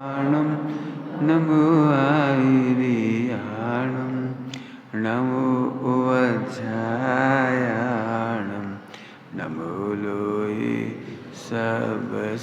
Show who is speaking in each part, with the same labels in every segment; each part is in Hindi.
Speaker 1: णं नमो आयर्याणं नमो उवध्यायाणं नमो लोये सबसागुणम्।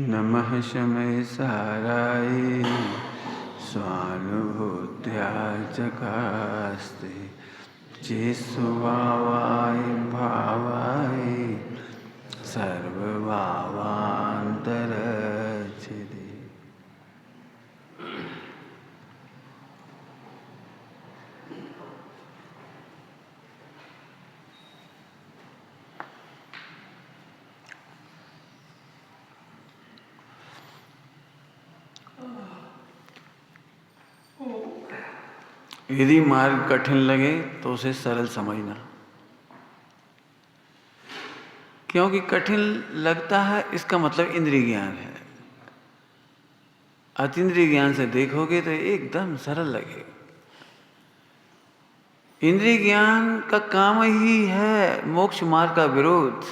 Speaker 1: नमः शमय साराय स्वानुभूत्या चकास्ते चेस्वावाय भावाय सर्वभावान्तरच्छिदे। यदि मार्ग कठिन लगे तो उसे सरल समझना, क्योंकि कठिन लगता है इसका मतलब इंद्रिय ज्ञान है। अतीन्द्रिय ज्ञान से देखोगे तो एकदम सरल लगेगा। इंद्रिय ज्ञान का काम ही है मोक्ष मार्ग का विरोध।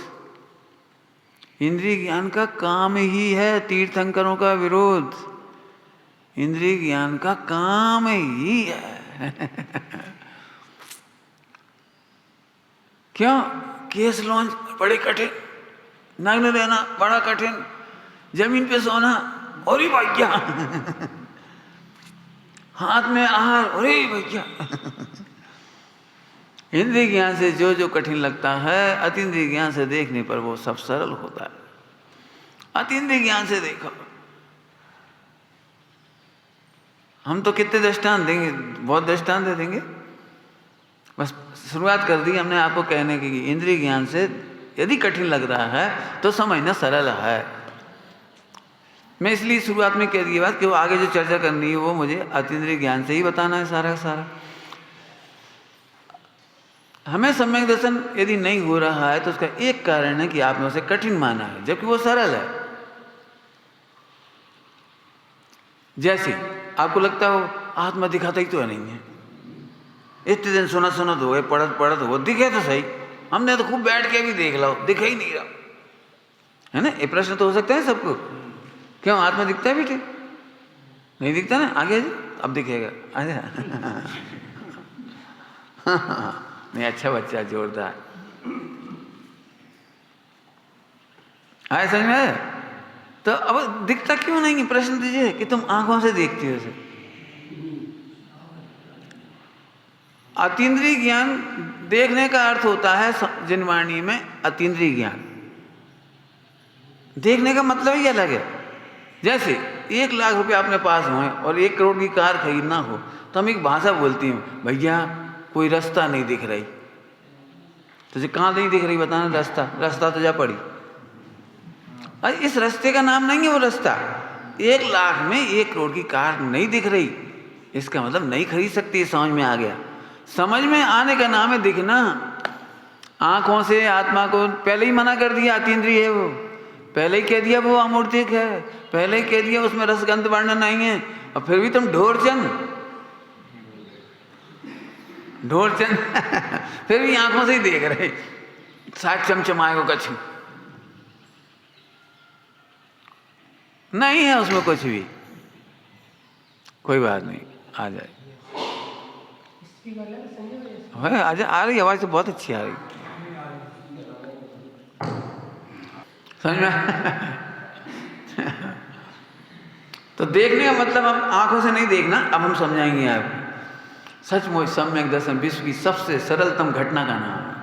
Speaker 1: इंद्रिय ज्ञान का काम ही है तीर्थंकरों का विरोध। इंद्रिय ज्ञान का काम ही है क्यों? केस लॉन्च बड़े कठिन, नग्न रहना बड़ा कठिन, जमीन पे सोना और ही भैया हाथ में आहार और ही भैया इंद्रिय ज्ञान से जो जो कठिन लगता है अतीन्द्रिय ज्ञान से देखने पर वो सब सरल होता है। अतीन्द्रिय ज्ञान से देखो, हम तो कितने दृष्टांत देंगे, बहुत दृष्टांत दे देंगे। बस शुरुआत कर दी हमने आपको कहने की, इंद्रिय ज्ञान से यदि कठिन लग रहा है तो समझना सरल है। मैं इसलिए शुरुआत में कह दी बात कि वो आगे जो चर्चा करनी है वो मुझे अतीन्द्रिय ज्ञान से ही बताना है सारा का सारा। हमें सम्यक दर्शन यदि नहीं हो रहा है तो उसका एक कारण है कि आपने उसे कठिन माना है, जबकि वो सरल है। जैसे आपको लगता है वो आत्मा दिखाता ही तो नहीं है, इतने दिन सुना सुना तो गए, पढ़त पढ़त हो, दिखे तो सही, हमने तो खूब बैठ के भी देख लो, दिखा ही नहीं रहा है ना। ये प्रश्न तो हो सकता है सबको, क्यों आत्मा दिखता है बेटे? नहीं दिखता ना, आगे जी अब दिखेगा आजा नहीं, अच्छा बच्चा, जोरदार आया, समझ में आया? तो अब दिखता क्यों नहीं? प्रश्न दीजिए कि तुम आंखों से देखती हो उसे। अतीन्द्रिय ज्ञान देखने का अर्थ होता है जिनवाणी में अतीन्द्रिय ज्ञान। देखने का मतलब ही अलग है। जैसे 1 लाख रुपए अपने पास हो और 1 करोड़ की कार खरीदना हो तो हम एक भाषा बोलती हैं, भैया कोई रास्ता नहीं दिख रही। तुझे कहाँ नहीं दिख रही बताना? रास्ता तो जा पड़ी। अरे इस रास्ते का नाम नहीं है वो रास्ता। 1 लाख में 1 करोड़ की कार नहीं दिख रही, इसका मतलब नहीं खरीद सकती। समझ में आ गया? समझ में आने का नाम है दिखना। आंखों से आत्मा को पहले ही मना कर दिया, अतीन्द्रिय है वो। पहले ही कह दिया वो अमूर्तिक है, पहले ही कह दिया उसमें रसगंध वर्णन नहीं है। और फिर भी तुम ढोरचंद फिर भी आंखों से ही देख रहे, 60 चमचमाएगो कछु नहीं है उसमें कुछ भी। कोई बात नहीं, आ जाए। आ रही आवाज तो बहुत अच्छी आ रही, समझ में? तो देखने का मतलब हम आंखों से नहीं देखना, अब हम समझाएंगे आपको। सचमुच सम्यक दर्शन विश्व की सबसे सरलतम घटना का नाम है।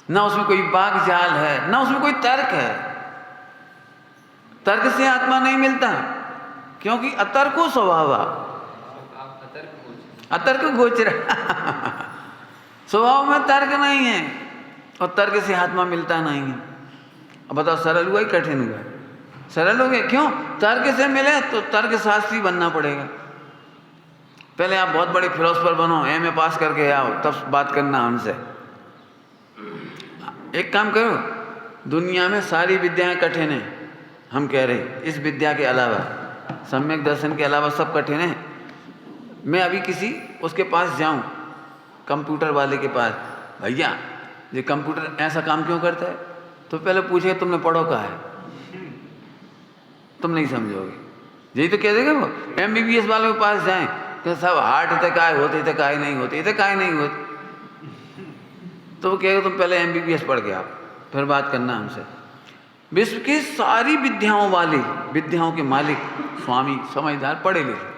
Speaker 1: ना उसमें कोई बाग जाल है, ना उसमें कोई तर्क है। तर्क से आत्मा नहीं मिलता, क्योंकि अतर्को स्वभाव, अतर्क गोचर स्वभाव में तर्क नहीं है, और तर्क से आत्मा मिलता नहीं है। अब बताओ, सरल हुआ ही कठिन हुआ? सरल हो गया। क्यों? तर्क से मिले तो तर्क शास्त्री बनना पड़ेगा। पहले आप बहुत बड़े फिलोसफर बनो, एमए पास करके आओ, तब बात करना हमसे। एक काम करो, दुनिया में सारी विद्याएं कठिन हैं, हम कह रहे इस विद्या के अलावा, सम्यक दर्शन के अलावा सब कठिन है। मैं अभी किसी उसके पास जाऊं, कंप्यूटर वाले के पास, भैया ये कंप्यूटर ऐसा काम क्यों करता है, तो पहले पूछे तुमने पढ़ो कहा है? तुम नहीं समझोगे, यही तो कह देगा वो। एमबीबीएस वालों के पास जाएं तो सब हार्ट अटैक आए होते थे, काय नहीं होते, इतने काय नहीं होते, तो वो कहेगा तुम पहले एमबीबीएस पढ़ के आओ, फिर बात करना हमसे। विश्व की सारी विद्याओं वाले, विद्याओं के मालिक स्वामी समझदार पढ़े लिखे,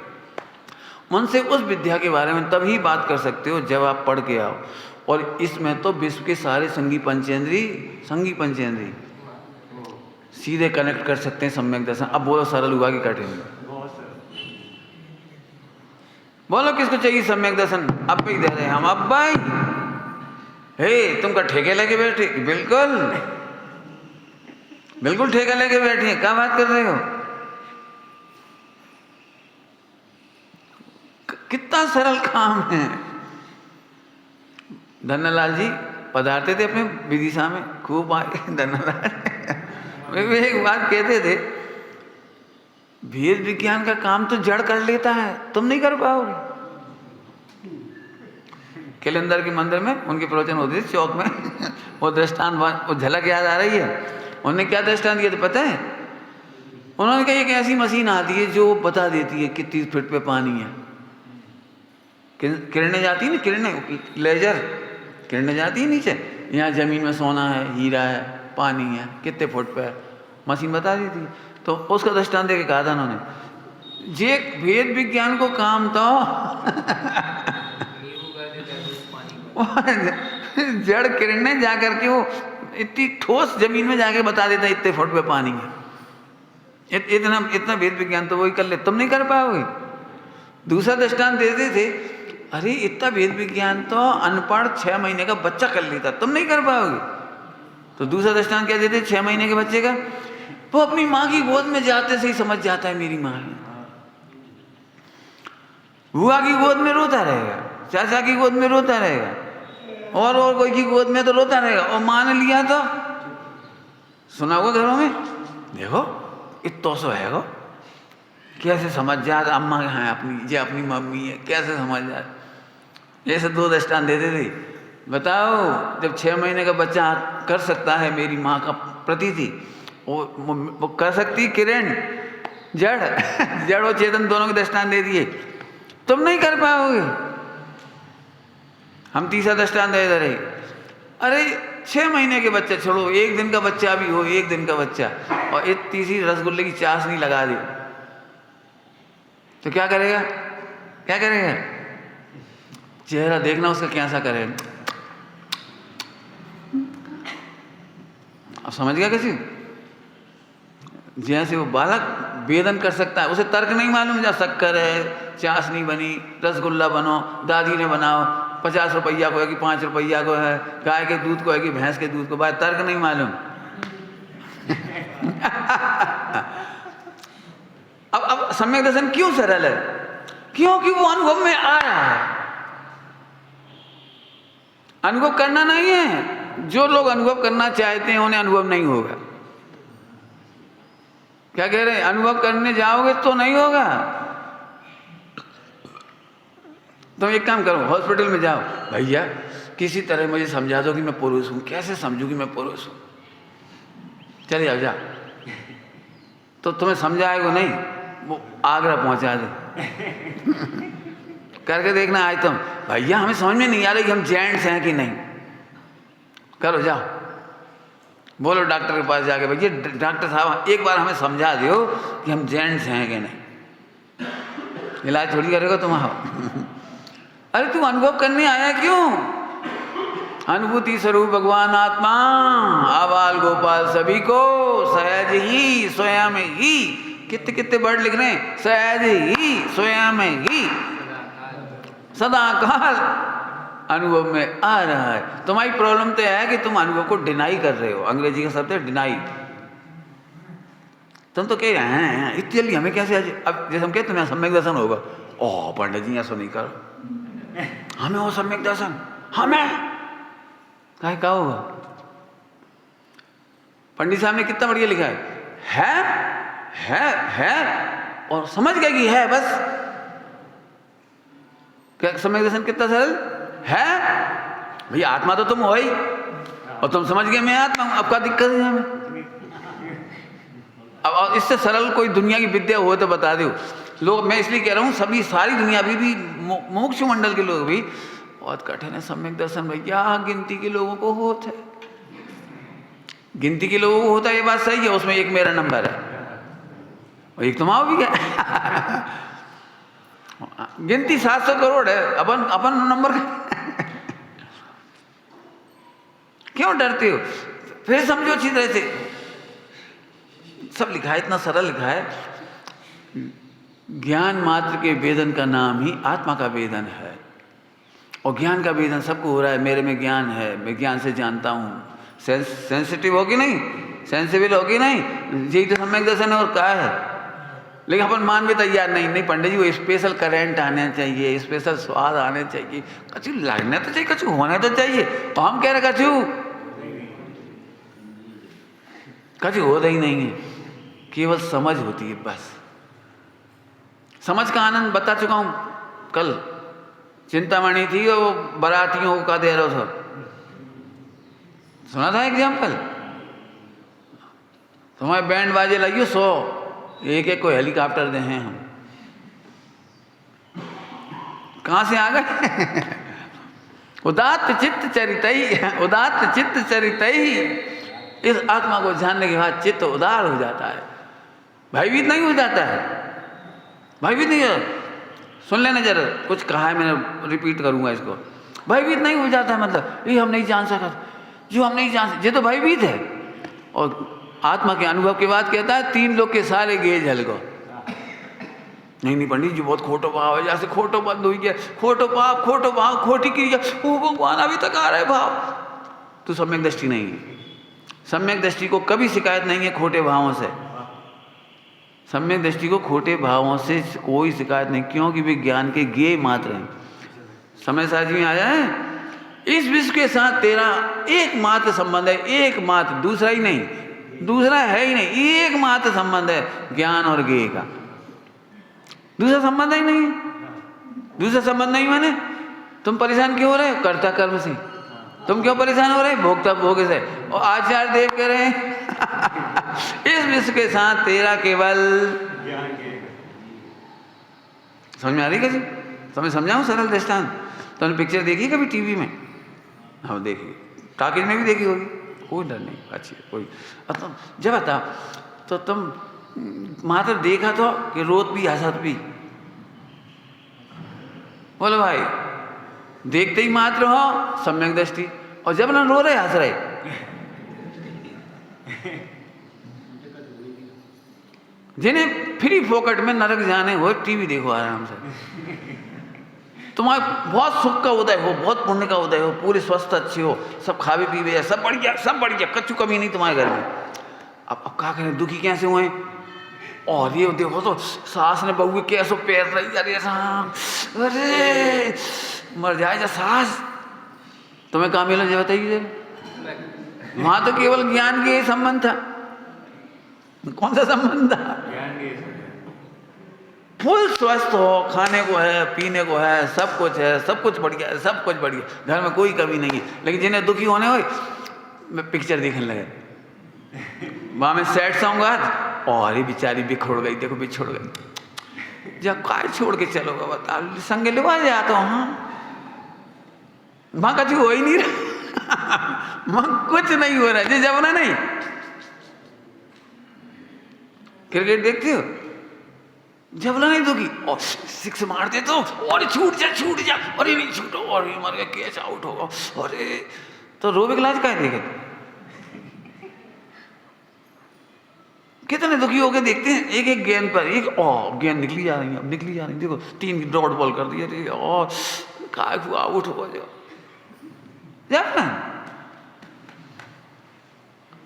Speaker 1: उनसे उस विद्या के बारे में तभी बात कर सकते हो जब आप पढ़ के आओ। और इसमें तो विश्व के सारे संगी पंचेंद्री सीधे कनेक्ट कर सकते हैं सम्यक दर्शन। अब बोलो, सरल हुआ कि कठिन? बोलो किसको चाहिए सम्यक दर्शन? अब भी दे रहे हैं हम। अब भाई हे, तुमका ठेके लेके बैठे? बिल्कुल बिल्कुल ठेका लेके बैठे हैं। क्या बात कर रहे हो? कितना सरल काम है। धन्नालाल जी पधारते थे अपने विदिशा में, खूब आए धन्नालाल। वे एक बात कहते थे, वेद विज्ञान का काम तो जड़ कर लेता है, तुम नहीं कर पाओगे। कैलेंडर के मंदिर में उनके प्रवचन होते थे चौक में वो दृष्टांत, वो झलक याद आ रही है। उन्होंने क्या दृष्टांत दिया था पता है? उन्होंने कहा एक ऐसी मशीन आती है जो बता देती है कितनी फीट पे पानी है। किरणें जाती है ना, किरणें, लेजर किरणें जाती है नीचे, यहाँ जमीन में सोना है, हीरा है, पानी है, कितने फुट पे है, मशीन बता देती है। तो उसका दृष्टांत देके कहा था उन्होंने, जे वेद विज्ञान को काम तो जड़ किरणें जाकर के वो इतनी ठोस जमीन में जाके बता देता है इतने फुट पे पानी है। इतना वेद विज्ञान तो वही कर ले, तुम नहीं कर पाओगे। दूसरा दृष्टांत देते थे, अरे इतना वेद विज्ञान तो अनपढ़ 6 महीने का बच्चा कर लेता, तुम नहीं कर पाओगे। तो दूसरा दृष्टांत क्या देते? 6 महीने के बच्चे का, वो अपनी माँ की गोद में जाते से ही समझ जाता है मेरी माँ है। बुआ की गोद में रोता रहेगा, चाचा की गोद में रोता रहेगा, और कोई की गोद में तो रोता रहेगा, और माँ ने लिया तो सुना होगा घरों में, देखो इतो सो है, कैसे समझ जाए अम्मा है अपनी, ये अपनी मम्मी है, कैसे समझ जाए। ऐसे 2 दृष्टांत देते थे। बताओ, जब 6 महीने का बच्चा कर सकता है मेरी माँ का प्रति थी, वो कर सकती किरण, जड़ और चेतन दोनों के दृष्टांत दे दिए, तुम नहीं कर पाओगे। हम तीसरा दृष्टांत दे रहे, अरे 6 महीने के बच्चे छोड़ो, 1 दिन का बच्चा भी हो, 1 दिन का बच्चा, और एक तीसरी रसगुल्ले की चाशनी लगा दी, तो क्या करेगा? क्या करेगा? चेहरा देखना उसका कैसा करेगा। अब समझ गया कैसे? जैसे वो बालक वेदन कर सकता है, उसे तर्क नहीं मालूम, जा शक्कर है, चाशनी बनी, रसगुल्ला बनो, दादी ने बनाओ, 50 रुपया को है कि 5 रुपया को है, गाय के दूध को है कि भैंस के दूध को, भाई तर्क नहीं मालूम। अब सम्यक दर्शन क्यों सरल है? क्योंकि वो अनुभव में आ रहा है। अनुभव करना नहीं है, जो लोग अनुभव करना चाहते हैं उन्हें अनुभव नहीं होगा। क्या कह रहे हैं? अनुभव करने जाओगे तो नहीं होगा। तुम एक काम करो, हॉस्पिटल में जाओ, भैया किसी तरह मुझे समझा दो कि मैं पुरुष हूं। कैसे समझू कि मैं पुरुष हूं? चले जाओ, जा। तो तुम्हें समझाएगा नहीं, वो आगरा पहुंचा दे। करके देखना आज तुम, भैया हमें समझ में नहीं आ रही कि हम जेंट्स हैं कि नहीं। करो, जाओ। बोलो डॉक्टर के पास जाके, भैया डॉक्टर साहब एक बार हमें समझा दो कि हम जेंट्स हैं कि नहीं, इलाज थोड़ी करेगा तुम्हारा। अरे तू अनुभव करने आया क्यों? अनुभूति स्वरूप भगवान आत्मा आबाल गोपाल सभी को सहज ही स्वयं ही, कितने कितने वर्ड लिख रहे हैं, सहज ही स्वयं ही सदा काल अनुभव में आ रहा है। तुम्हारी प्रॉब्लम तो है कि तुम अनुभव को डिनाई कर रहे हो। अंग्रेजी का शब्द है डिनाई। तुम तो कह रहे हैं इतनी जल्दी हमें कैसे, अब जैसे हम कहते तुम्हें सम्यक दर्शन होगा, ओह पंडित जी ऐसा नहीं करो, हमें वो सम्यक दर्शन, हमें क्या होगा? पंडित साहब ने कितना बढ़िया लिखा है और समझ गए कि है बस। क्या सम्यक दर्शन कितना सरल है भैया, आत्मा तो तुम हो ही और तुम समझ गए मैं आत्मा हूं, अब क्या दिक्कत है हमें? अब इससे सरल कोई दुनिया की विद्या हो तो बता दो। लोग, मैं इसलिए कह रहा हूं सभी सारी दुनिया भी मोक्ष मंडल के लोग भी बहुत कठिन है सम्यक दर्शन भैया। गिनती के लोगों को होता है, गिनती के लोगों को होता है, ये बात सही है। उसमें एक मेरा नंबर है और एक तुम्हारा भी है। गिनती 700 करोड़ है, अपन नंबर क्यों डरते हो? फिर समझो अच्छी तरह से, सब लिखा है, इतना सरल लिखा है। ज्ञान मात्र के वेदन का नाम ही आत्मा का वेदन है। और ज्ञान का वेदन सबको हो रहा है, मेरे में ज्ञान है, मैं ज्ञान से जानता हूँ। सेंसिटिव हो कि नहीं, सेंसिबल हो कि नहीं, यही तो सम्यक दर्शन है और क्या है। लेकिन अपन मान भी तैयार नहीं पंडित जी, वो स्पेशल करंट आने चाहिए, स्पेशल स्वाद आने चाहिए, कछु लगना तो चाहिए, कछु होना तो चाहिए। तो हम कह रहे कछु होता ही नहीं है, केवल समझ होती है बस। समझ का आनंद बता चुका हूं कल। चिंतामणि थी और बारातियों का दे रहा था, सुना था एग्जाम्पल। तुम्हारे बैंड बाजे लगियो 100, एक एक को हेलीकॉप्टर दे हैं हम, कहां से आ गए? उदात्त चित्त चरितई, उदात्त चित्त चरितई। इस आत्मा को जानने के बाद चित्त उदार हो जाता है, भयभीत नहीं हो जाता है, भयभीत नहीं है। सुन लेना जरा, कुछ कहा है मैंने, रिपीट करूंगा इसको। भयभीत नहीं हो जाता है, मतलब ये हम नहीं जान सका, जो हम नहीं जान ये तो भयभीत है। और आत्मा के अनुभव के बाद कहता है 3 लोग के सारे गे जल गो। नहीं पंडित जी बहुत खोटो भाव है, जैसे खोटो बंद हो गया, खोटो भाव खोटी क्रिया, वो भगवान अभी तक आ रहे भाव। तो सम्यक दृष्टि नहीं है। सम्यक दृष्टि को कभी शिकायत नहीं है खोटे भावों से। सम्यक दृष्टि को खोटे भावों से कोई शिकायत नहीं, क्योंकि वे ज्ञान के ज्ञेय मात्र हैं। समय साझी में आया है, इस विश्व के साथ तेरा एकमात्र संबंध है, एकमात्र, दूसरा ही नहीं, दूसरा है ही नहीं, एकमात्र संबंध है ज्ञान और ज्ञेय का। दूसरा संबंध ही नहीं, दूसरा संबंध नहीं। माने तुम परेशान क्यों हो रहे हो? कर्ता कर्म से। तुम क्यों परेशान हो रहे? भोक्ता भोग से। और आचार्य देव कह रहे हैं इस विश्व के साथ तेरा केवल समझ में आ रही कैसी? तुम्हें समझाऊं सरल दृष्टांत। तुमने पिक्चर देखी कभी टीवी में? हाँ देखी, टाकीज में भी देखी होगी, कोई डर नहीं, अच्छी कोई। तुम जब आता तो तुम मात्र देखा तो कि रोत भी हंसत भी, बोलो भाई, देखते ही मात्र हो सम्यक दृष्टि, और जब ना रो रहे हंस रहे। जिन्हें फ्री फोकट में नरक जाने हो, टीवी देखो आराम से। तुम्हारे बहुत सुख का उदय हो, बहुत पुण्य का उदय हो, पूरे स्वस्थ अच्छे हो, सब खावे पीवे, सब बढ़िया, कच्चू कमी नहीं तुम्हारे घर में। अब क्या करें, दुखी कैसे हुए? और ये देखो तो सास ने बहू के कैसे पैर रही, अरे मर जाए जा सास। तुम्हें कहाँ मिला जी बताइए? वहां तो केवल ज्ञान के संबंध था। कौन सा संबंध था? फुल स्वस्थ हो, खाने को है, पीने को है, सब कुछ है, सब कुछ बढ़िया है, सब कुछ बढ़िया, घर में कोई कमी नहीं है। लेकिन जिन्हें दुखी होने हो, मैं पिक्चर देखने लगे, वहां में सैड सॉन्ग आज, और ये बेचारी बिखोड़ गई, देखो बिछोड़ गई। जब काय छोड़ के चलोगा बता, संग लेवा जाता हूँ। हाँ वहां कछु हो ही नहीं रहा। कुछ नहीं हो रहा है, जबना नहीं। क्रिकेट देखते हो, जबला नहीं दोगी और सिक्स मार दे तो और छूट जा, अरे नहीं छूटो, और ये मर गया, कैच आउट होगा, अरे तो रोबे क्लास का है देखे। कितने दुखी होके देखते हैं एक एक गेंद पर, एक गेंद निकली जा रही है, अब निकली जा रही है, देखो 3 डॉट बॉल कर दिया, अरे और काय हुआ, आउट हो जाओ।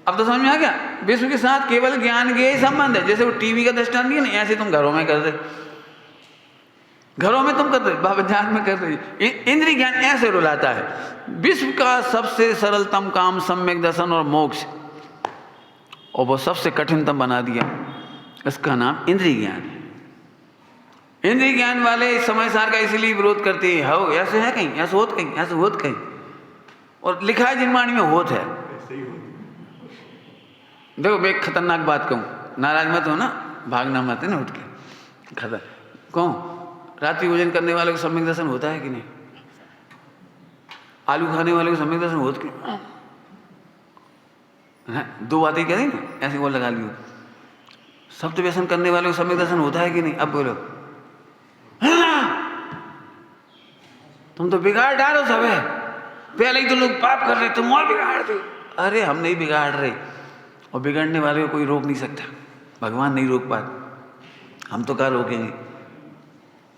Speaker 1: अब तो समझ में आ गया, विश्व के साथ केवल ज्ञान के ही संबंध है। जैसे वो टीवी का दृष्टांत नहीं है ना, ऐसे तुम घरों में कर रहे, घरों में तुम कर रहे, बाबा जान में कर रही। इंद्रिय ज्ञान ऐसे रुलाता है। विश्व का सबसे सरलतम काम सम्यक दर्शन और मोक्ष, और वो सबसे कठिनतम बना दिया, इसका नाम इंद्रिय ज्ञान है। इंद्रिय ज्ञान वाले समय सार का इसीलिए विरोध करते हैं, हो ऐसे है कहीं, ऐसे होत कहीं, ऐसे होत कहीं, और लिखा है जिनवाणी में होत है। देखो मैं एक खतरनाक बात कहूँ, नाराज मत हो ना, भागना मत है ना उठ के, खतर कहूँ, रात्रि भोजन करने वाले को सम्यक दर्शन होता है कि नहीं? आलू खाने वाले को सम्यक दर्शन होता क्यों? दो बातें कह दी ना, ऐसे वो लगा लियो। सप्त व्यसन करने वाले को सम्यक दर्शन होता है कि नहीं? अब बोलो। तुम तो बिगाड़ डालो सब है, पहले ही तो लोग पाप कर रहे, तुम और बिगाड़ दो। अरे हम नहीं बिगाड़ रहे, और बिगड़ने वाले को कोई रोक नहीं सकता, भगवान नहीं रोक पाते, हम तो क्या रोकेंगे।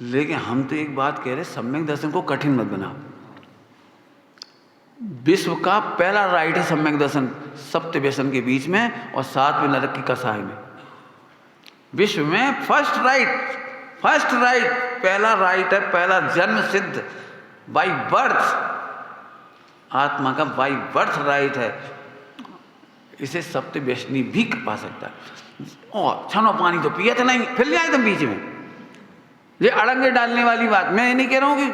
Speaker 1: लेकिन हम तो एक बात कह रहे, सम्यक दर्शन को कठिन मत बनाओ। विश्व का पहला राइट है सम्यक दर्शन, सप्त व्यसन के बीच में और 7वें नरक की कसाई में। विश्व में फर्स्ट राइट, पहला राइट है, पहला जन्म सिद्ध बाई बर्थ, आत्मा का बाई बर्थ राइट है। इसे सप्त व्यसनी भी पा सकता है। और छनो पानी तो पिया था नहीं, फिर ले आए तुम बीच में, ये अड़ंगे डालने वाली बात। मैं ये नहीं कह रहा हूँ कि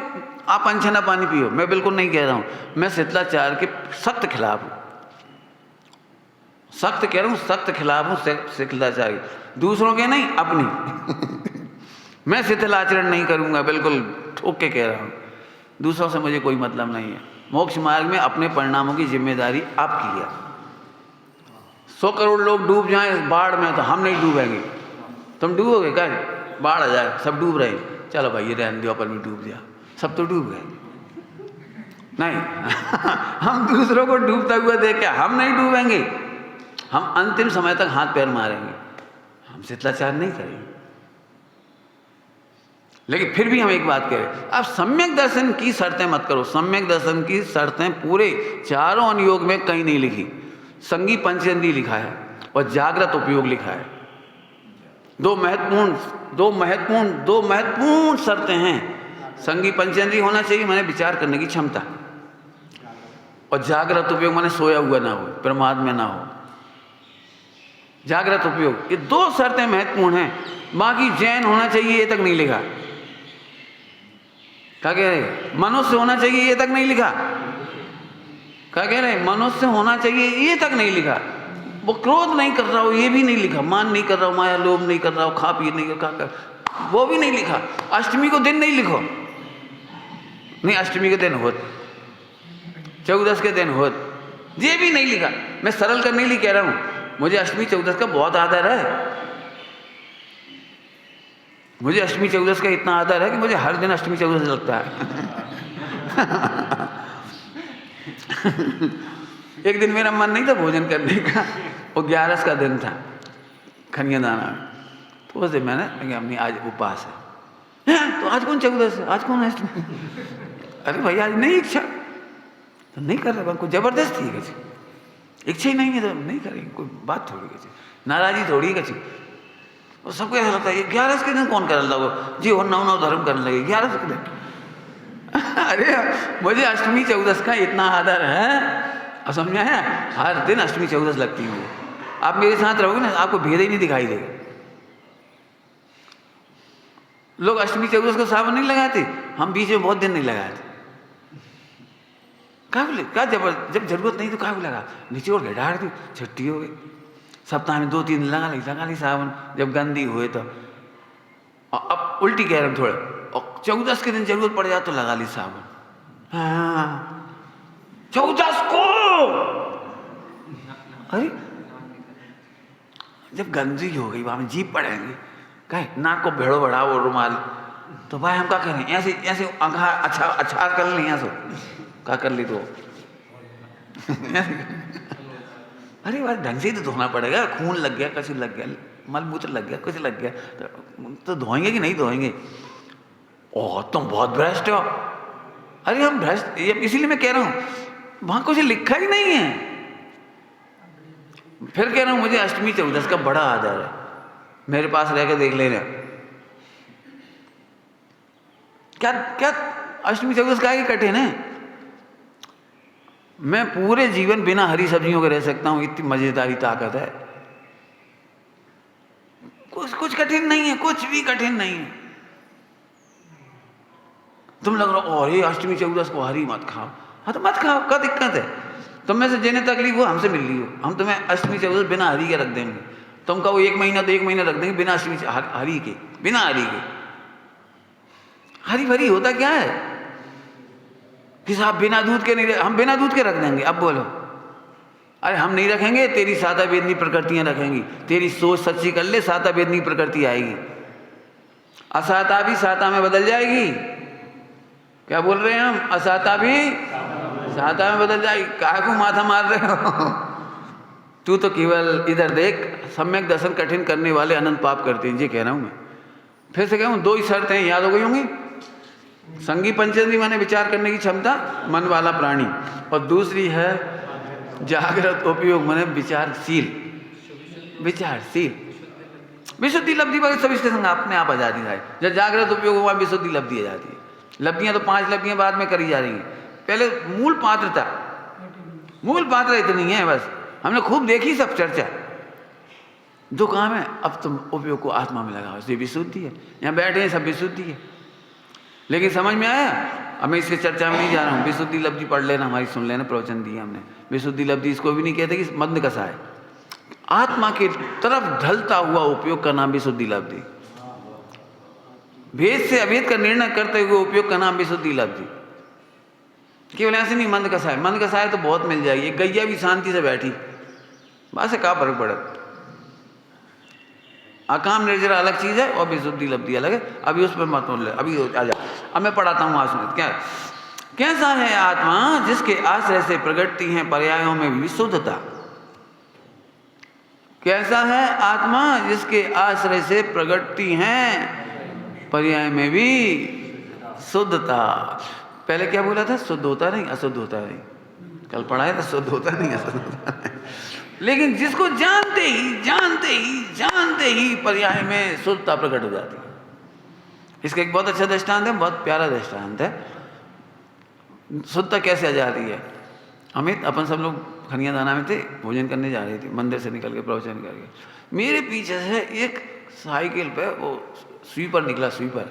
Speaker 1: आप अनछना पानी पियो, मैं बिल्कुल नहीं कह रहा हूँ, मैं शीतलाचार के सख्त खिलाफ हूँ, सख्त कह रहा हूँ, सख्त खिलाफ हूँ शीतलाचार के, दूसरों के नहीं, अपनी। मैं शिथिलाचरण नहीं करूँगा, बिल्कुल ठोक के कह रहा हूँ, दूसरों से मुझे कोई मतलब नहीं है। मोक्ष मार्ग में अपने परिणामों की जिम्मेदारी आपकी है। 100 करोड़ लोग डूब जाएं बाढ़ में तो हम नहीं डूबेंगे, तुम डूबोगे क्या? बाढ़ आ जाए, सब डूब रहे हैं, चलो भाई ये रहने दो, अपन भी डूब गया, सब तो डूब गए। नहीं हम दूसरों को डूबता हुआ देख के हम नहीं डूबेंगे, हम अंतिम समय तक हाथ पैर मारेंगे, हम शिथिलाचार नहीं करेंगे। लेकिन फिर भी हम एक बात करें, अब सम्यक दर्शन की शर्तें मत करो। सम्यक दर्शन की शर्तें पूरे चारों अनुयोग में कहीं नहीं लिखी, संगी पंचेंद्रिय लिखा है और जागृत उपयोग लिखा है। दो महत्वपूर्ण शर्तें हैं। संगी पंचेंद्रिय होना चाहिए, मैंने विचार करने की क्षमता, और जागृत उपयोग माने सोया हुआ ना हो, प्रमाद में ना हो, जागृत उपयोग। ये 2 शर्तें महत्वपूर्ण हैं। बाकी जैन होना चाहिए ये तक नहीं लिखा, क्या कह रहे? मनुष्य होना चाहिए ये तक नहीं लिखा, क्या कह रहे? मनुष्य होना चाहिए ये तक नहीं लिखा। वो क्रोध नहीं कर रहा हो ये भी नहीं लिखा, मान नहीं कर रहा हो, माया लोभ नहीं कर रहा हो, खा पी नहीं कर, वो भी नहीं लिखा। अष्टमी को दिन नहीं लिखो, नहीं अष्टमी के दिन होत, 14 के दिन होत, ये भी नहीं लिखा। मैं सरल करने के लिए कह रहा हूँ, मुझे अष्टमी 14 का बहुत आदर है, मुझे अष्टमी 14 का इतना आदर है कि मुझे हर दिन अष्टमी 14 लगता है। एक दिन मेरा मन नहीं था भोजन करने का, वो 11 का दिन था, खनियादाना, तो उस दिन मैंने अपनी आज उपवास है, तो आज कौन 14 है, आज कौन अष्टमी? अरे भाई आज नहीं इच्छा तो नहीं कर रहे, कोई जबरदस्ती है, इच्छा ही नहीं है तो नहीं करेंगे, कोई बात थोड़ी है, नाराजी थोड़ी है। और सबको ऐसा लगता है 11 के दिन कौन कर लगो जी, और नव धर्म करने लगे 11 के दिन। अरे मुझे अष्टमी 14 का इतना आदर है, और समझा है, हर दिन अष्टमी 14 लगती है। आप मेरे साथ रहोगे ना, आपको भेद ही नहीं दिखाई देगा। लोग अष्टमी 14 को सावन नहीं लगाते, हम बीच में बहुत दिन नहीं लगाते। क्या जब जरूरत नहीं तो क्या लगा, नीचे और घटाड़ दी, छुट्टी हो गई, सप्ताह में 2-3 दिन लगा ली सावन, जब गंदी हुए तो। अब उल्टी कह रहे थोड़ा, और 14 के दिन जरूरत पड़ जाए तो लगा ली सावन। हाँ 14 को। अरे जब गंजी हो गई वहां में जीप पड़ेंगे, कहे नाक को भेड़ो बढ़ाओ रुमाल, तो भाई हम क्या करें, ऐसे ऐसे अच्छा कर लें, ऐसे क्या कर ली तो अरे भाई ढंग से तो धोना पड़ेगा, खून लग गया, कछु लग गया, मलमूत्र लग गया, कुछ लग गया, तो धोएंगे कि नहीं धोएंगे? ओह तुम बहुत भ्रष्ट हो। अरे हम भ्रष्ट, इसीलिए मैं कह रहा हूं वहां कुछ लिखा ही नहीं है। फिर कह रहा हूं मुझे अष्टमी चौदस का बड़ा आदर है, मेरे पास रह के देख लेना। क्या क्या अष्टमी चौदस का कठिन है? मैं पूरे जीवन बिना हरी सब्जियों के रह सकता हूं, इतनी मजेदारी ताकत है। कुछ कठिन नहीं है, कुछ भी कठिन नहीं है। तुम लग रहा हो ये अष्टमी चौदस को हरी मत खाओ, हाँ तो मत खाओ, क्या दिक्कत है? तुम में से जिन्हें तकलीफ हो हमसे मिल ली हो, हम तुम्हें अष्टमी चौदस बिना हरी के रख देंगे। तुम कहो 1 महीना तो 1 महीना रख देंगे बिना अष्टमी हरी के, बिना हरी के। हरी भरी होता क्या है कि साहब बिना दूध के नहीं, हम बिना दूध के रख देंगे। अब बोलो, अरे हम नहीं रखेंगे, तेरी साता वेदनी प्रकृतियां रखेंगी। तेरी सोच सच्ची कर ले, साता वेदनी प्रकृति आएगी, असाता भी साता में बदल जाएगी। क्या बोल रहे हैं हम? असाता भी साता में बदल जाएगी। काहे को माथा मार रहे हो? तू तो केवल इधर देख, सम्यक दर्शन कठिन करने वाले अनंत पाप करते हैं, ये कह रहा हूं मैं। फिर से कहूं, 2 ही शर्त हैं, याद हो गई होंगी। संगी पंचेंद्रिय माने विचार करने की क्षमता, मन वाला प्राणी, और दूसरी है जागृत उपयोग माने विचारशील। विचारशील विशुद्धि लब्धि वगैरह सब इसके संग अपने आप आ जाती है। जब जागृत उपयोग हुआ विशुद्धि लब्धि आ जाती है। लब्धियां तो 5 लब्धियां बाद में करी जा रही हैं, पहले मूल पात्रता, मूल पात्र इतनी है बस। हमने खूब देखी सब चर्चा, जो काम है अब तुम उपयोग को आत्मा में लगाओ, ये विशुद्धि है। यहाँ बैठे हैं सब विशुद्धि है, लेकिन समझ में आया? अब मैं इसके चर्चा में नहीं जा रहा हूँ। विशुद्धि लब्धि पढ़ लेना, हमारी सुन लेना, प्रवचन दिया हमने। विशुद्धि लब्धि इसको भी नहीं कहते कि मंद कसा है, आत्मा की तरफ ढलता हुआ उपयोग का नाम विशुद्धि लब्धि। भेद से अभेद का निर्णय करते हुए उपयोग का नाम विशुद्धि लब्धि। केवल ऐसे नहीं मंद कसा है, मंद कसा है तो बहुत मिल जाएगी। गैया भी शांति से बैठी, बस क्या फर्क पड़ा? अकाम निर्जरा अलग चीज है और विशुद्धि लब्धि अलग है। अभी उस पर मत बोल, अभी आ जा। अब मैं पढ़ाता हूँ, आज सुनिए। क्या कैसा है आत्मा जिसके आश्रय से प्रगटती हैं पर्यायों में विशुद्धता। कैसा है आत्मा जिसके आश्रय से प्रगटती हैं पर्याय में भी शुद्धता। पहले क्या बोला था? शुद्ध होता नहीं, अशुद्ध होता नहीं। कल पढ़ाया था शुद्ध होता नहीं, अशुद्ध होता नहीं। लेकिन जिसको जानते ही पर्याय में शुद्धता प्रकट हो जाती है। इसका एक बहुत अच्छा दृष्टांत है, बहुत प्यारा दृष्टांत है। शुद्धता कैसे आ जाती है? अमित अपन सब लोग खनिया दाना में थे, भोजन करने जा रहे थे, मंदिर से निकल के प्रवचन करके। मेरे पीछे से एक साइकिल पे वो स्वीपर निकला, स्वीपर,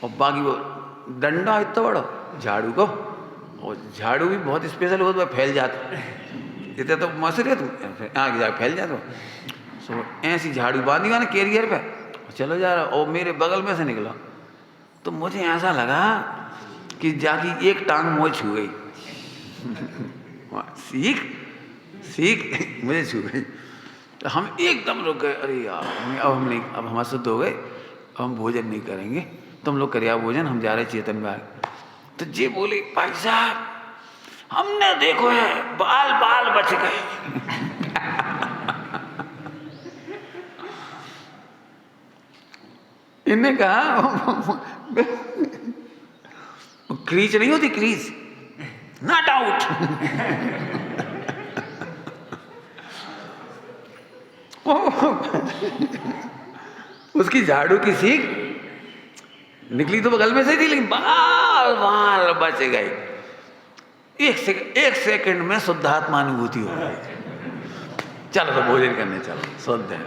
Speaker 1: और बाकी वो डंडा इतना बड़ा झाड़ू को, और झाड़ू भी बहुत स्पेशल हो तो फैल जाता, इतना तो मसर है, तुम आगे जाके फैल जाता। सो ऐसी झाड़ू बांधी ना कैरियर पे, चलो जा रहा, और मेरे बगल में से निकला। तो मुझे ऐसा लगा कि जाके एक टांग मुझे छू गई। सीख मुझे छू गई। तो हम एकदम रुक गए, अरे यार अब हम नहीं, अब हम शुद्ध हो गए, अब हम भोजन नहीं करेंगे, तुम लोग करिए भोजन, हम जा रहे चेतन बाग। तो जी बोली, भाई साहब हमने देखो है बाल बाल बच गए। इनने कहा क्रीज नहीं होती, क्रीज, नॉट आउट। उसकी झाड़ू की सीख निकली तो बगल में से थी, लेकिन बाल बाल बच गए। एक सेकंड में शुद्धात्मा अनुभूति हो गई। चलो तो भोजन करने चलो, शुद्ध है।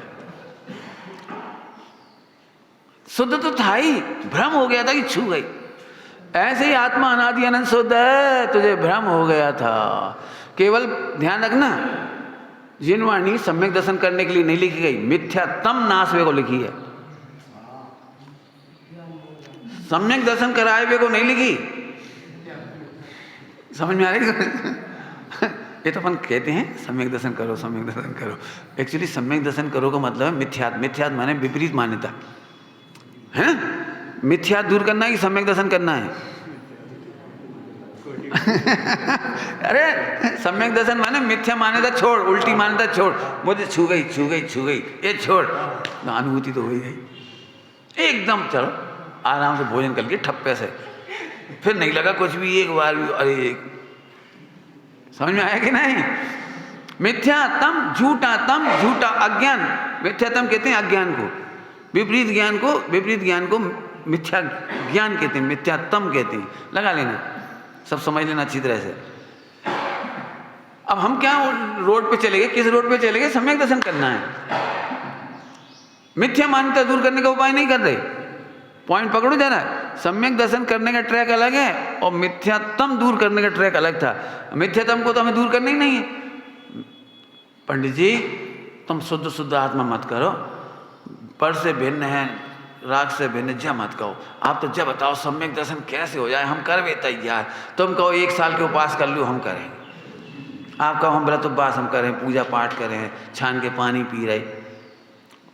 Speaker 1: शुद्ध तो था ही, भ्रम हो गया था कि छू गई। ऐसे ही आत्मा अनादि अनंत शुद्ध है, तुझे भ्रम हो गया था। केवल ध्यान रखना, जिनवाणी सम्यक दर्शन करने के लिए नहीं लिखी गई, मिथ्यात्म नाशवे को लिखी है। सम्यक दर्शन कराए हुए को नहीं लिखी। समझ में आ रही है? ये तो अपन कहते हैं सम्यक दर्शन करो, सम्यक दर्शन करो। एक्चुअली सम्यक दर्शन करो का मतलब है मिथ्यात। मिथ्यात माने विपरीत मान्यता है। मिथ्यात दूर करना है कि सम्यक दर्शन करना है? अरे सम्यक दर्शन माने मिथ्या मान्यता छोड़, उल्टी मान्यता छोड़। मुझे छू गई, छू गई, छू गई, ये छोड़। अनुभूति तो हो ही गई एकदम। चलो आराम से भोजन करके ठप्पे से, फिर नहीं लगा कुछ भी एक बार भी। अरे समझ में आया कि नहीं? मिथ्यातम झूठातम, झूठा अज्ञान। मिथ्यातम कहते हैं अज्ञान को, विपरीत ज्ञान को, विपरीत ज्ञान को मिथ्या ज्ञान कहते हैं, मिथ्यातम कहते हैं। लगा लेना, सब समझ लेना अच्छी तरह से। अब हम क्या रोड पे चले गए? किस रोड पे चले गए? सम्यक दर्शन करना है। मिथ्या मान्यता दूर करने का उपाय नहीं कर रहे। पॉइंट पकड़ो जरा। सम्यक दर्शन करने का ट्रैक अलग है और मिथ्यात्म दूर करने का ट्रैक अलग था। मिथ्यात्म को तो हमें दूर करना ही नहीं है। पंडित जी तुम शुद्ध शुद्ध आत्मा मत करो, पर से भिन्न है, राग से भिन्न, जा मत कहो। आप तो जब बताओ सम्यक दर्शन कैसे हो जाए, हम कर वे तैयार। तुम कहो 1 साल के उपास कर लो, हम करेंगे। आप कहो हम व्रत उपवास हम करें, पूजा पाठ करें, छान के पानी पी रहे।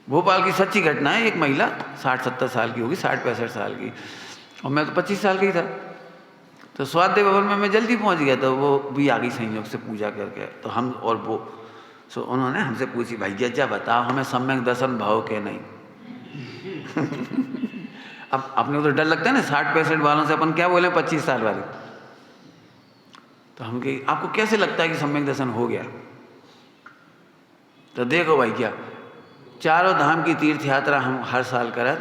Speaker 1: भोपाल की सच्ची घटना है। एक महिला 60-70 साल की होगी, 60-65 साल की, और मैं तो 25 साल का ही था। तो स्वाध्याय भवन में मैं जल्दी पहुंच गया, तो वो भी आ गई संयोग से पूजा करके। तो हम और वो उन्होंने हमसे पूछी, भैया जा बताओ हमें सम्यक दर्शन भाव के नहीं। अब अपने को तो डर लगता है ना 60-65 वालों से अपन क्या बोले, 25 साल वाले। तो हम कही आपको कैसे लगता है कि सम्यक दर्शन हो गया? तो देखो भाई, क्या 4 धाम की तीर्थ यात्रा हम हर साल करत,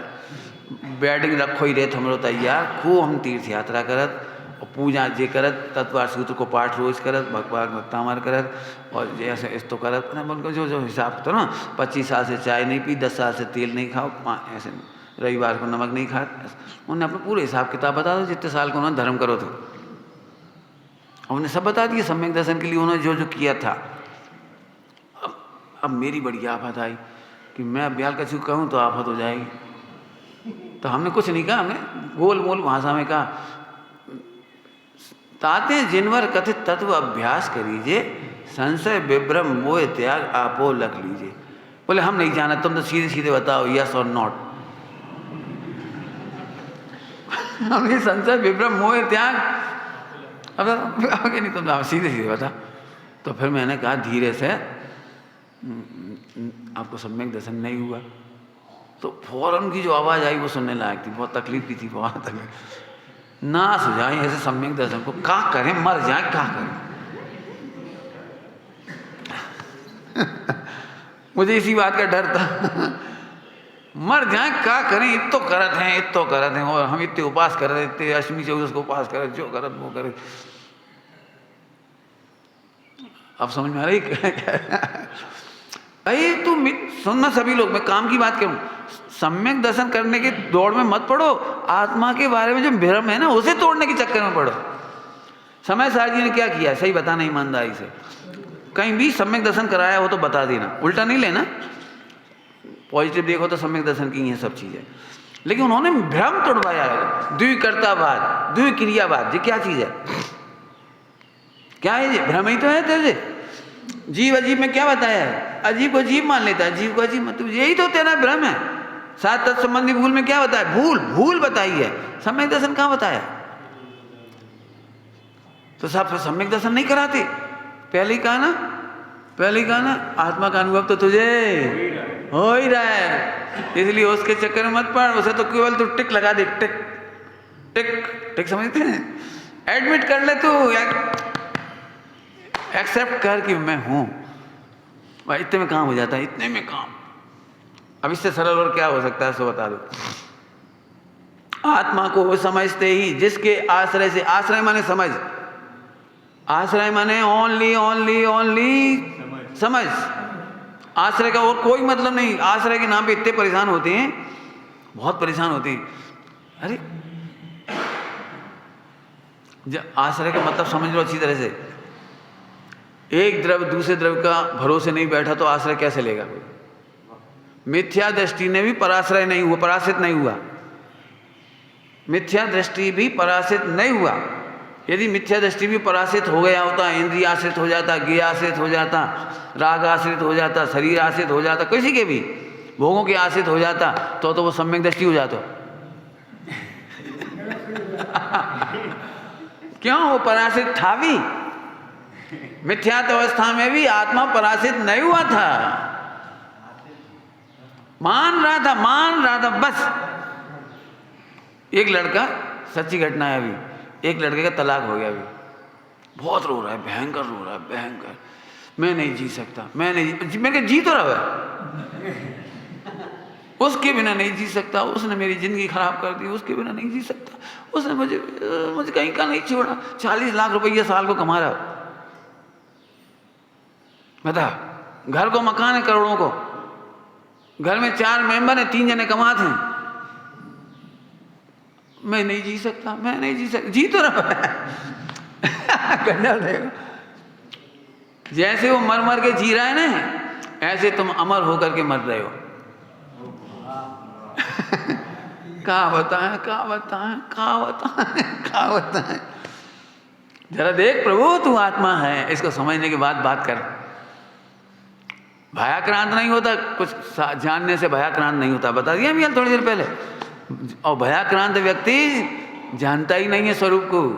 Speaker 1: बैडिंग रखो ही रहते हमरो तैयार, खूब हम तीर्थ यात्रा करत और पूजा जे करत, तत्वार सूत्र को पाठ रोज करत, भगवान भक्तामार करत, और जैसे इस तो करत बोल जो जो हिसाब तो ना। 25 साल से चाय नहीं पी, 10 साल से तेल नहीं खाओ, ऐसे रविवार को नमक नहीं खा। उन्होंने अपना पूरे हिसाब किताब बता दो, जितने साल को उन्होंने धर्म करो थे उन्होंने सब बता दिया। सम्यक दर्शन के लिए उन्होंने जो जो किया था। अब मेरी बड़ी आफत आई कि मैं ब्याल कछु कहूँ तो आफत हो जाएगी। तो हमने कुछ नहीं कहा, हमने गोल मोल भाषा में कहा, ताते जिनवर कथित तत्व अभ्यास करीजिए, संशय विभ्रम मोह त्याग आपो लख लीजिए। बोले हम नहीं जाना, तुम तो सीधे सीधे बताओ यस और नॉट। हमने संशय विभ्रम मोह त्याग, अब आगे नहीं, तुम सीधे सीधे बता। तो फिर मैंने कहा धीरे से, आपको सम्यक दर्शन नहीं हुआ? तो फौरन की जो आवाज़ आई वो सुनने लायक थी, बहुत तकलीफ की थी, बहुत तकलीफ। नाश हो जाए ऐसे सम्यक दर्शन को, क्या करें, मर जाए, क्या करें। मुझे इसी बात का डर था, मर जाए क्या करें, इतो करत हैं, इतो करत हैं, और हम इतने उपास कर रहे, इतने अष्टमी चौदस को उपास कर, जो करत वो करे। अब समझ में आ रही अरे तू सुनना सभी लोग, मैं काम की बात करूं, सम्यक दर्शन करने की दौड़ में मत पड़ो। आत्मा के बारे में जो भ्रम है ना, उसे तोड़ने के चक्कर में पड़ो। समय सार जी ने क्या किया, सही बताना ईमानदारी से। कहीं भी सम्यक दर्शन कराया हो तो बता देना, उल्टा नहीं लेना। पॉजिटिव देखो तो सम्यक दर्शन की ये सब चीज़ें, लेकिन उन्होंने भ्रम तोड़वाया है। द्विकर्तावाद, द्विक्रियावाद, ये क्या चीज़ है, क्या है ये? भ्रम ही तो है तेरे। जीव अजीब में क्या बताया है? अजीब को अजीब मान लेता है, जीव को अजीब मतलब यही तो तेरा भ्रम है। सात तत्संबंधी भूल में क्या बताया? भूल, भूल बताई है। सम्यक दर्शन कहाँ बताया? तो साहब सम्यक दर्शन नहीं कराते। पहले ही कहा ना, पहले ही कहा ना, आत्मा का अनुभव तो तुझे हो ही रहा है, इसलिए उसके चक्कर में मत पड़। उसे तो केवल तू टिक लगा दे, टिक टिक टिक, समझते हैं? एडमिट कर ले तू, एक्सेप्ट कर कि मैं हूं। भाई इतने में काम हो जाता है, इतने में काम। अब इससे सरल और क्या हो सकता है, सो बता दो। आत्मा को वो समझते ही जिसके आश्रय से, आश्रय माने समझ, आश्रय माने ओनली ओनली ओनली समझ। आश्रय का और कोई मतलब नहीं। आश्रय के नाम पे इतने परेशान होते हैं, बहुत परेशान होते हैं। अरे आश्रय का मतलब समझ लो अच्छी तरह से। एक द्रव्य दूसरे द्रव्य का भरोसे नहीं बैठा तो आश्रय कैसे लेगा कोई? मिथ्या दृष्टि ने भी पराश्रय नहीं हुआ, पराश्रित नहीं हुआ। मिथ्या दृष्टि भी पराश्रित नहीं हुआ। यदि मिथ्या दृष्टि भी पराश्रित हो गया होता, इंद्रिय आश्रित हो जाता, ज्ञेय आश्रित हो जाता, राग आश्रित हो जाता, शरीर आश्रित हो जाता, किसी के भी भोगों के आश्रित हो जाता, तो वो सम्यक दृष्टि हो जाता। क्यों? वो पराश्रित था भी। मिथ्यात्व अवस्था में भी आत्मा पराश्रित नहीं हुआ था, मान रहा था बस। एक लड़का, सच्ची घटना है, अभी एक लड़के का तलाक हो गया, अभी बहुत रो रहा है, भयंकर रो रहा है, भयंकर। मैं नहीं जी सकता, मैं जी तो रहा है, उसके बिना नहीं जी सकता, उसने मेरी जिंदगी खराब कर दी, उसके बिना नहीं जी सकता, उसने मुझे कहीं का नहीं छोड़ा। 40 लाख रुपये साल को कमा रहा, बता। घर को मकान है करोड़ों को, घर में 4 मेंबर हैं, 3 जने कमाते हैं। मैं नहीं जी सकता, मैं नहीं जी सकता, जी तो रहा है। जैसे वो मर मर के जी रहा है ना, ऐसे तुम अमर होकर के मर रहे हो। क्या बताएं। जरा देख प्रभु, तू आत्मा है, इसको समझने के बाद बात कर। भयाक्रांत नहीं होता, कुछ जानने से भयाक्रांत नहीं होता, बता दिया अभी थोड़ी देर पहले। और भयाक्रांत व्यक्ति जानता ही नहीं है स्वरूप को।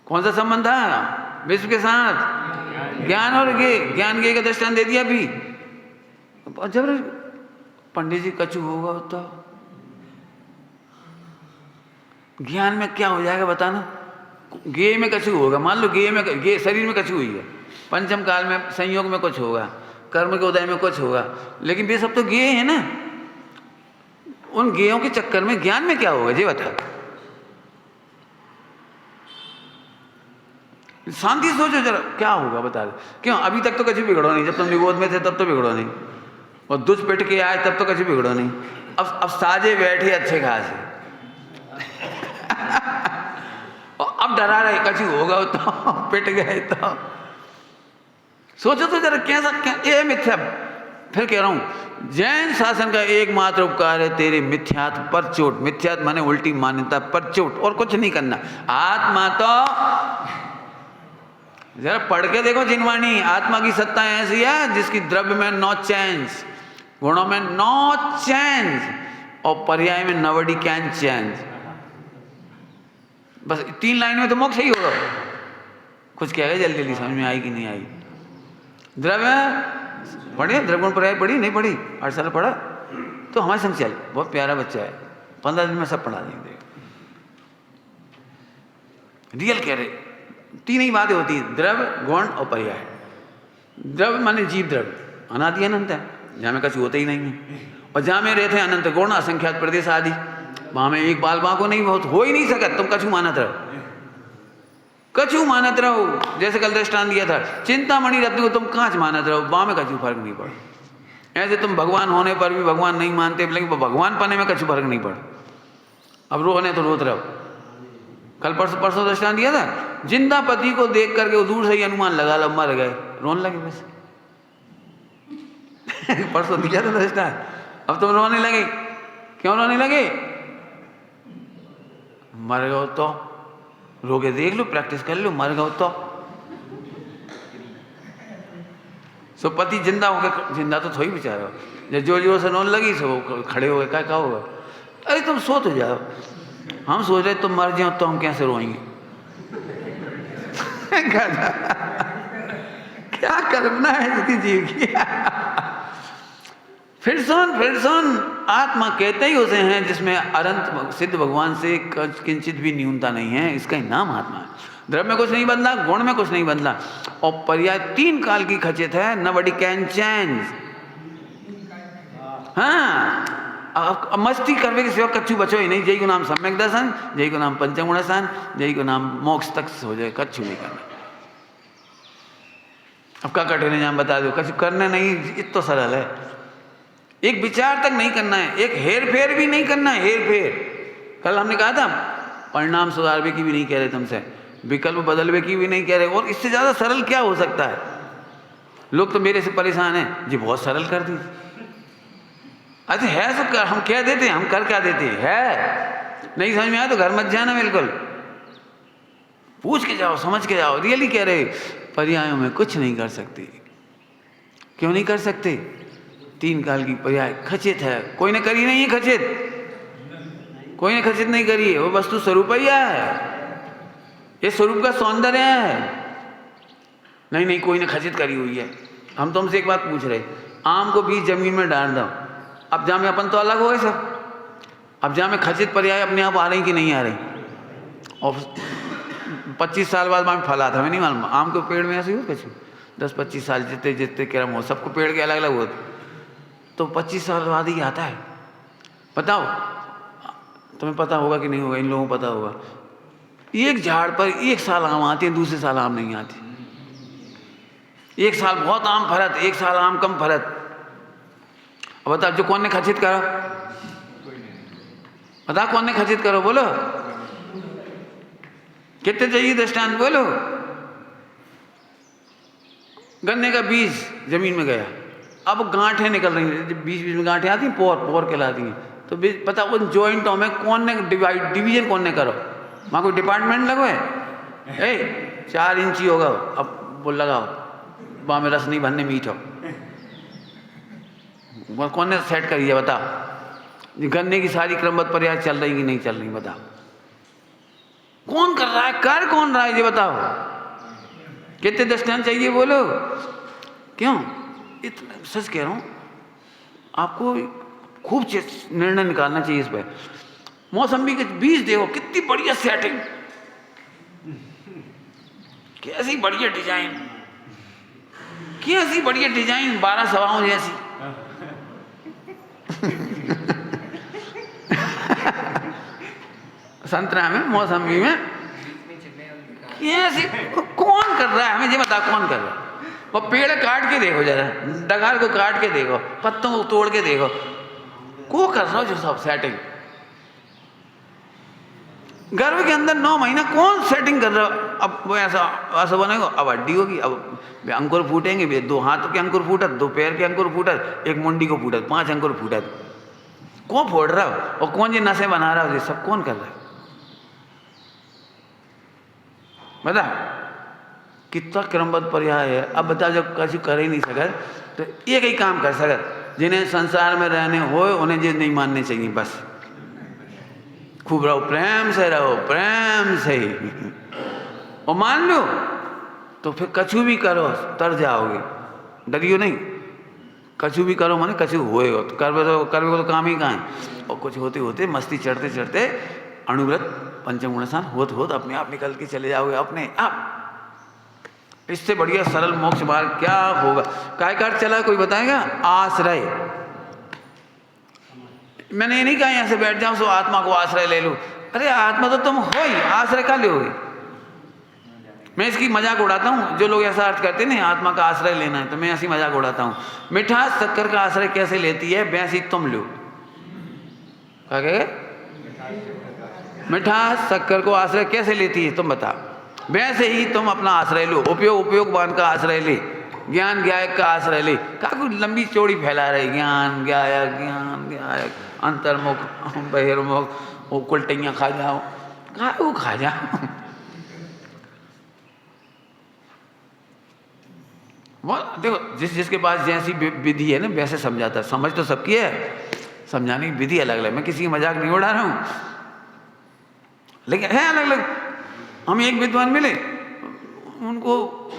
Speaker 1: कौन सा संबंध था विश्व के साथ? ज्ञान और ज्ञान का दृष्टांत दे दिया अभी। जब पंडित जी कछु होगा तो ज्ञान में क्या हो जाएगा बताना? गेय में कछु होगा, मान लो गेय शरीर में कछु हुई है, पंचम काल में संयोग में कुछ होगा, कर्म के उदय में कुछ होगा, लेकिन वे सब तो गेय है ना। उन गेयों के चक्कर में ज्ञान में क्या होगा जी बता? शांति सोचो जरा, क्या होगा बता दे। क्यों? अभी तक तो कभी बिगड़ो नहीं, जब तुम निगोद में थे तब तो बिगड़ो नहीं, और दुच पिट के आए तब तो कभी बिगड़ो नहीं। अब साजे बैठे अच्छे खासे और अब डरा रहे कछु होगा तो पिट गए तो। सोचो तो जरा, कैसा क्या ये मिथ्या। फिर कह रहा हूं, जैन शासन का एकमात्र उपकार है तेरे मिथ्यात्व पर चोट। मिथ्यात्व माने उल्टी मान्यता पर चोट, और कुछ नहीं करना। आत्मा तो जरा पढ़ के देखो जिनवाणी। आत्मा की सत्ता ऐसी है जिसकी द्रव्य में नो चेंज, गुणों में नो चेंज, और पर्याय में नवडी कैन चेंज। बस 3 लाइन में तो मोक्ष ही होगा। कुछ कहेगा जल्दी जल्दी, समझ में आई कि नहीं आई? द्रव्य पढ़ी, द्रव्य पर्याय पढ़ी नहीं पढ़ी? 8 साल पढ़ा तो हमारे संग चल, बहुत प्यारा बच्चा है, 15 दिन में सब पढ़ा देंगे। रियल कह रहे, 3 ही बातें होती है, द्रव्य, गुण और पर्याय। द्रव्य माने जीव द्रव्य, अनादि अनंत है, जहाँ में कुछ होता ही नहीं है। और जहाँ में रहते हैं अनंत गुण, असंख्यात प्रदेश आदि, वहाँ में एक बाल बाँ को नहीं, बहुत हो ही नहीं सकता। तुम कछु मानत रहो, कछु मानत रहो। जैसे कल दृष्टांत दिया था, चिंतामणि रत्न को तुम कांच मानत रहो, वहाँ में कछु फर्क नहीं पड़ा। ऐसे तुम भगवान होने पर भी भगवान नहीं मानते, लेकिन भगवान पाने में कछु फर्क नहीं पड़ा। अब रोने तो रोत रहो। कल परसों दृष्टांत दिया था, जिंदा पति को देख करके वो दूर से ही अनुमान लगा लो मर गए, रोने लगे बस। परसों दिया था दृष्टांत, अब तुम रोने लगे। क्यों रोने लगे? मर गए तो रो के देख लो, प्रैक्टिस कर लो, मर गए तो। सो पति जिंदा हो गए, जिंदा तो थोड़ी बेचारा, जब जोर जोर से रोने लगी सो खड़े हो गए, क्या होगा? अरे तुम सो तो जाओ, हम सोच रहे तुम मर जाओ तो हम कैसे रोएंगे। क्या कल्पना है इसकी जीव की। फिर सुन, आत्मा कहते ही उसे हैं जिसमें अनंत सिद्ध भगवान से किंचित भी न्यूनता नहीं है, इसका ही नाम आत्मा है। द्रव्य में कुछ नहीं बदला, गुण में कुछ नहीं बदला, और पर्याय 3 काल की खचित है, नबडी कैन चेंज। हाँ, अब मस्ती करने के सिवा कच्छु बचो ही नहीं। जय को नाम सम्यक दर्शन, जय को नाम पंचम गुणस्थान, जय को नाम मोक्ष तक हो जाए, कच्छु नहीं करना। अब क्या कठिन नाम बता दो, कच्छु करना नहीं, इतना सरल है। एक विचार तक नहीं करना है, एक हेर फेर भी नहीं करना है, हेर फेर। कल हमने कहा था परिणाम सुधारवे की भी नहीं कह रहे तुमसे, विकल्प बदलवे की भी नहीं कह रहे, और इससे ज्यादा सरल क्या हो सकता है? लोग तो मेरे से परेशान हैं जी, बहुत सरल कर दी। अच्छा है सब, हम कह देते हैं, हम कर क्या देते हैं? है नहीं समझ में आया तो घर मत जाना बिल्कुल। पूछ के जाओ, समझ के जाओ, रियली कह रहे पर्यायों में कुछ नहीं कर सकते। क्यों नहीं कर सकते? 3 काल की पर्याय खचित है, कोई ने करी नहीं है खचित, कोई ने खचित नहीं करी है, वो वस्तु स्वरूप ही है, ये स्वरूप का सौंदर्य है। नहीं कोई ने खचित करी हुई है। हम तुमसे एक बात पूछ रहे, आम को बीज जमीन में डाल दो, अब जहाँ में अपन तो अलग हो गए सब, अब जहाँ में खचित पर्याय अपने आप आ रही कि नहीं आ रही? और 25 साल बाद में फल आता, हमें नहीं मालूम। आम के पेड़ में ऐसे ही हो कुछ 10-25 साल जितने क्रम हो, सबको पेड़ के अलग अलग होते, तो 25 साल बाद ही आता है। बताओ, तुम्हें पता होगा कि नहीं होगा, इन लोगों को पता होगा। एक झाड़ पर 1 साल आम आते हैं, दूसरे साल आम नहीं आती। 1 साल बहुत आम फरत, 1 साल आम कम फरत। अब बताओ, जो कौन ने खचित करा? बताओ कौन ने खचित करो, बोलो कितने चाहिए दृष्टांत, बोलो। गन्ने का बीज जमीन में गया, अब गांठें निकल रही हैं, बीच में गांठें आती हैं, पोर कहलाती हैं। तो पता उन जॉइंटों में कौन ने डिवीजन कौन ने करो? वहाँ कोई डिपार्टमेंट लगो है? 4 इंची होगा, अब वो लगाओ, वहाँ में रस नहीं भरने मीठ हो, कौन ने सेट करी है? बताओ। गन्ने की सारी क्रमबद्ध पर्याय चल रही कि नहीं चल रही? बताओ कौन कर रहा है, कर कौन रहा है ये बताओ। कितने दृष्टांत चाहिए, बोलो। क्यों इतना सच कह रहा हूँ, आपको खूब निर्णय निकालना चाहिए इस पर। मौसम्बी के बीज देखो, कितनी बढ़िया सेटिंग, कैसी बढ़िया डिजाइन, कैसी बढ़िया डिजाइन, 12 सवाओं जैसी। संतरा में, मौसम्बी में कैसी, कौन कर रहा है हमें ये बता, कौन कर रहा है? वो पेड़ काट के देखो जरा, डगार को काट के देखो, पत्तों को तोड़ के देखो, को कर रहा हो जो सब सेटिंग। गर्भ के अंदर 9 महीना कौन सेटिंग कर रहा हो? अब वो ऐसा बनेगा, अब हड्डी होगी, अब अंकुर फूटेंगे, 2 हाथ के अंकुर फूटत, 2 पैर के अंकुर फूटत, 1 मुंडी को फूटत, 5 अंकुर फूटत। कौन फोड़ रहा हो और कौन ये नसें बना रहा हो? ये सब कौन कर रहा है? बता कितना क्रमबद्ध पर्याय है। अब बता, जब कभी कर ही नहीं सका तो एक ही काम कर सका, जिन्हें संसार में रहने हो उन्हें ये नहीं मानने चाहिए, बस खूब रहो, प्रेम से रहो, प्रेम से ही, और मान लो तो फिर कछु भी करो तर जाओगे, डरियो नहीं। कछु भी करो माने कछु होए हो, तो करवे तो काम ही कहाँ है। और कुछ होते होते मस्ती चढ़ते चढ़ते अणुव्रत पंचम स्थान होत अपने आप निकल के चले जाओगे, अपने आप। इससे बढ़िया सरल मोक्ष मार्ग क्या होगा? काय काट चला, कोई बताएगा? आश्रय। मैंने ये नहीं कहा यहाँ से बैठ जाओ सो आत्मा को आश्रय ले लो। अरे आत्मा तो तुम हो ही, आश्रय क्या लोगे? मैं इसकी मजाक उड़ाता हूँ, जो लोग ऐसा अर्थ करते हैं ना आत्मा का आश्रय लेना है, तो मैं ऐसी मजाक उड़ाता हूँ। मिठास शक्कर का आश्रय कैसे लेती है? वैसे ही तुम लो। क्या कहे? मिठास शक्कर को आश्रय कैसे लेती है तुम बता। वैसे ही तुम अपना आश्रय लो, उपयोगवान का आश्रय ले, ज्ञान ज्ञायक का आश्रय ले। काकू लंबी चौड़ी फैला रहे, ज्ञान ज्ञायक अंतर्मुख बहिर्मुख, वो कुलटियाँ खा जाओ, वो खा जाओ। वो देखो, जिसके पास जैसी विधि है ना वैसे समझाता है। समझ तो सबकी है, समझाने की विधि अलग अलग। मैं किसी की मजाक नहीं उड़ा रहा हूँ, लेकिन है अलग अलग। हम एक विद्वान मिले, उनको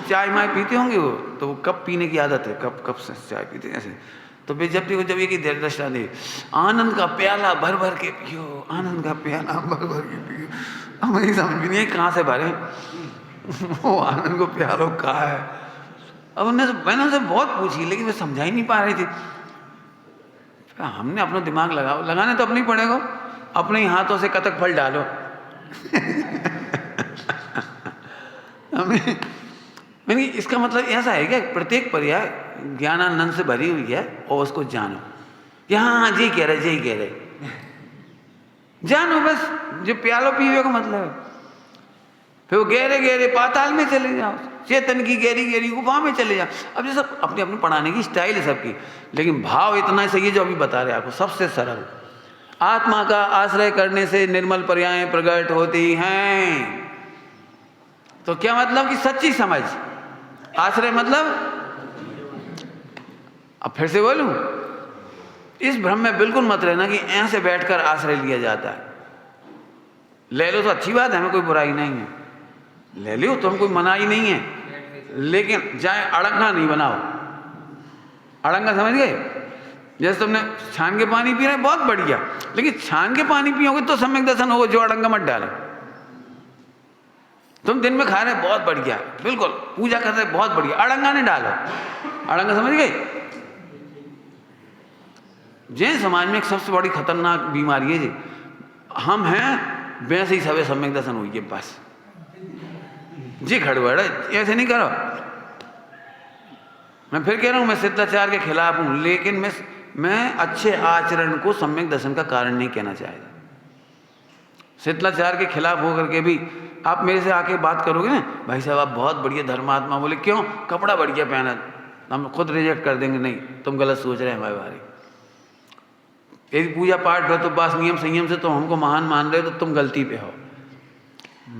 Speaker 1: चाय माय पीते होंगे वो, तो वो कप पीने की आदत है, कप से चाय पीते ऐसे। तो वे जब देखो, जब एक ही दृष्टा दे, आनंद का प्याला भर भर के पियो, आनंद का प्याला भर भर के पियो। अब मुझे समझ भी नहीं कहाँ से भरे वो आनंद को प्यालो कहाँ है। अब मैंने उनसे बहुत पूछी, लेकिन वे समझा ही नहीं पा रही थी। हमने अपना दिमाग लगाने तो अपने ही पड़ेगा, अपने ही हाथों से कतक फल डालो। मैंने इसका मतलब ऐसा है क्या? प्रत्येक पर्याय ज्ञानानंद से भरी हुई है और उसको जानो। यहाँ जी कह रहे जानो बस। जो प्यालो पीवे का मतलब है। फिर वो गहरे गहरे पाताल में चले जाओ, चेतन की गहरी गहरी गुफा में चले जाओ। अब ये सब अपने अपने पढ़ाने की स्टाइल है सबकी, लेकिन भाव इतना सही है जो अभी बता रहे आपको, सबसे सरल। आत्मा का आश्रय करने से निर्मल पर्याय प्रकट होती हैं। तो क्या मतलब कि सच्ची समझ। आश्रय मतलब, अब फिर से बोलूं, इस भ्रम में बिल्कुल मत रहना कि ऐसे बैठकर आश्रय लिया जाता है। ले लो तो अच्छी बात है, हमें कोई बुराई नहीं है, ले लो तो हम कोई मनाही नहीं है, लेकिन जाए अड़ंगा नहीं बनाओ। अड़ंगा समझ गए? जैसे तुमने छान के पानी पी रहे, बहुत बढ़िया, लेकिन छान के पानी पियोगे तो सम्यक दर्शन होगा, जो अड़ंगा मत डालो। तुम दिन में खा रहे, बहुत बढ़िया, बिल्कुल पूजा कर रहे, बहुत बढ़िया, अड़ंगा नहीं डालो। अड़ंगा समझ गए? जैन समाज में एक सबसे बड़ी खतरनाक बीमारी है जी, हम हैं वैसे ही सबे सम्यक दर्शन हुई है, बस जी खड़बड़ है, ऐसे नहीं करो। मैं फिर कह रहा हूं, मैं शिष्टाचार के खिलाफ हूं, लेकिन मैं अच्छे आचरण को सम्यक दर्शन का कारण नहीं कहना चाहता। शिष्टाचार के खिलाफ होकर के भी आप मेरे से आके बात करोगे ना, भाई साहब आप बहुत बढ़िया धर्मात्मा, बोले क्यों, कपड़ा बढ़िया पहना, हम खुद रिजेक्ट कर देंगे, नहीं तुम गलत सोच रहे हैं हमारे बारे। यदि पूजा पाठ है तो बस नियम संयम से तुम हमको महान मान रहे हो, तो तुम गलती पे हो।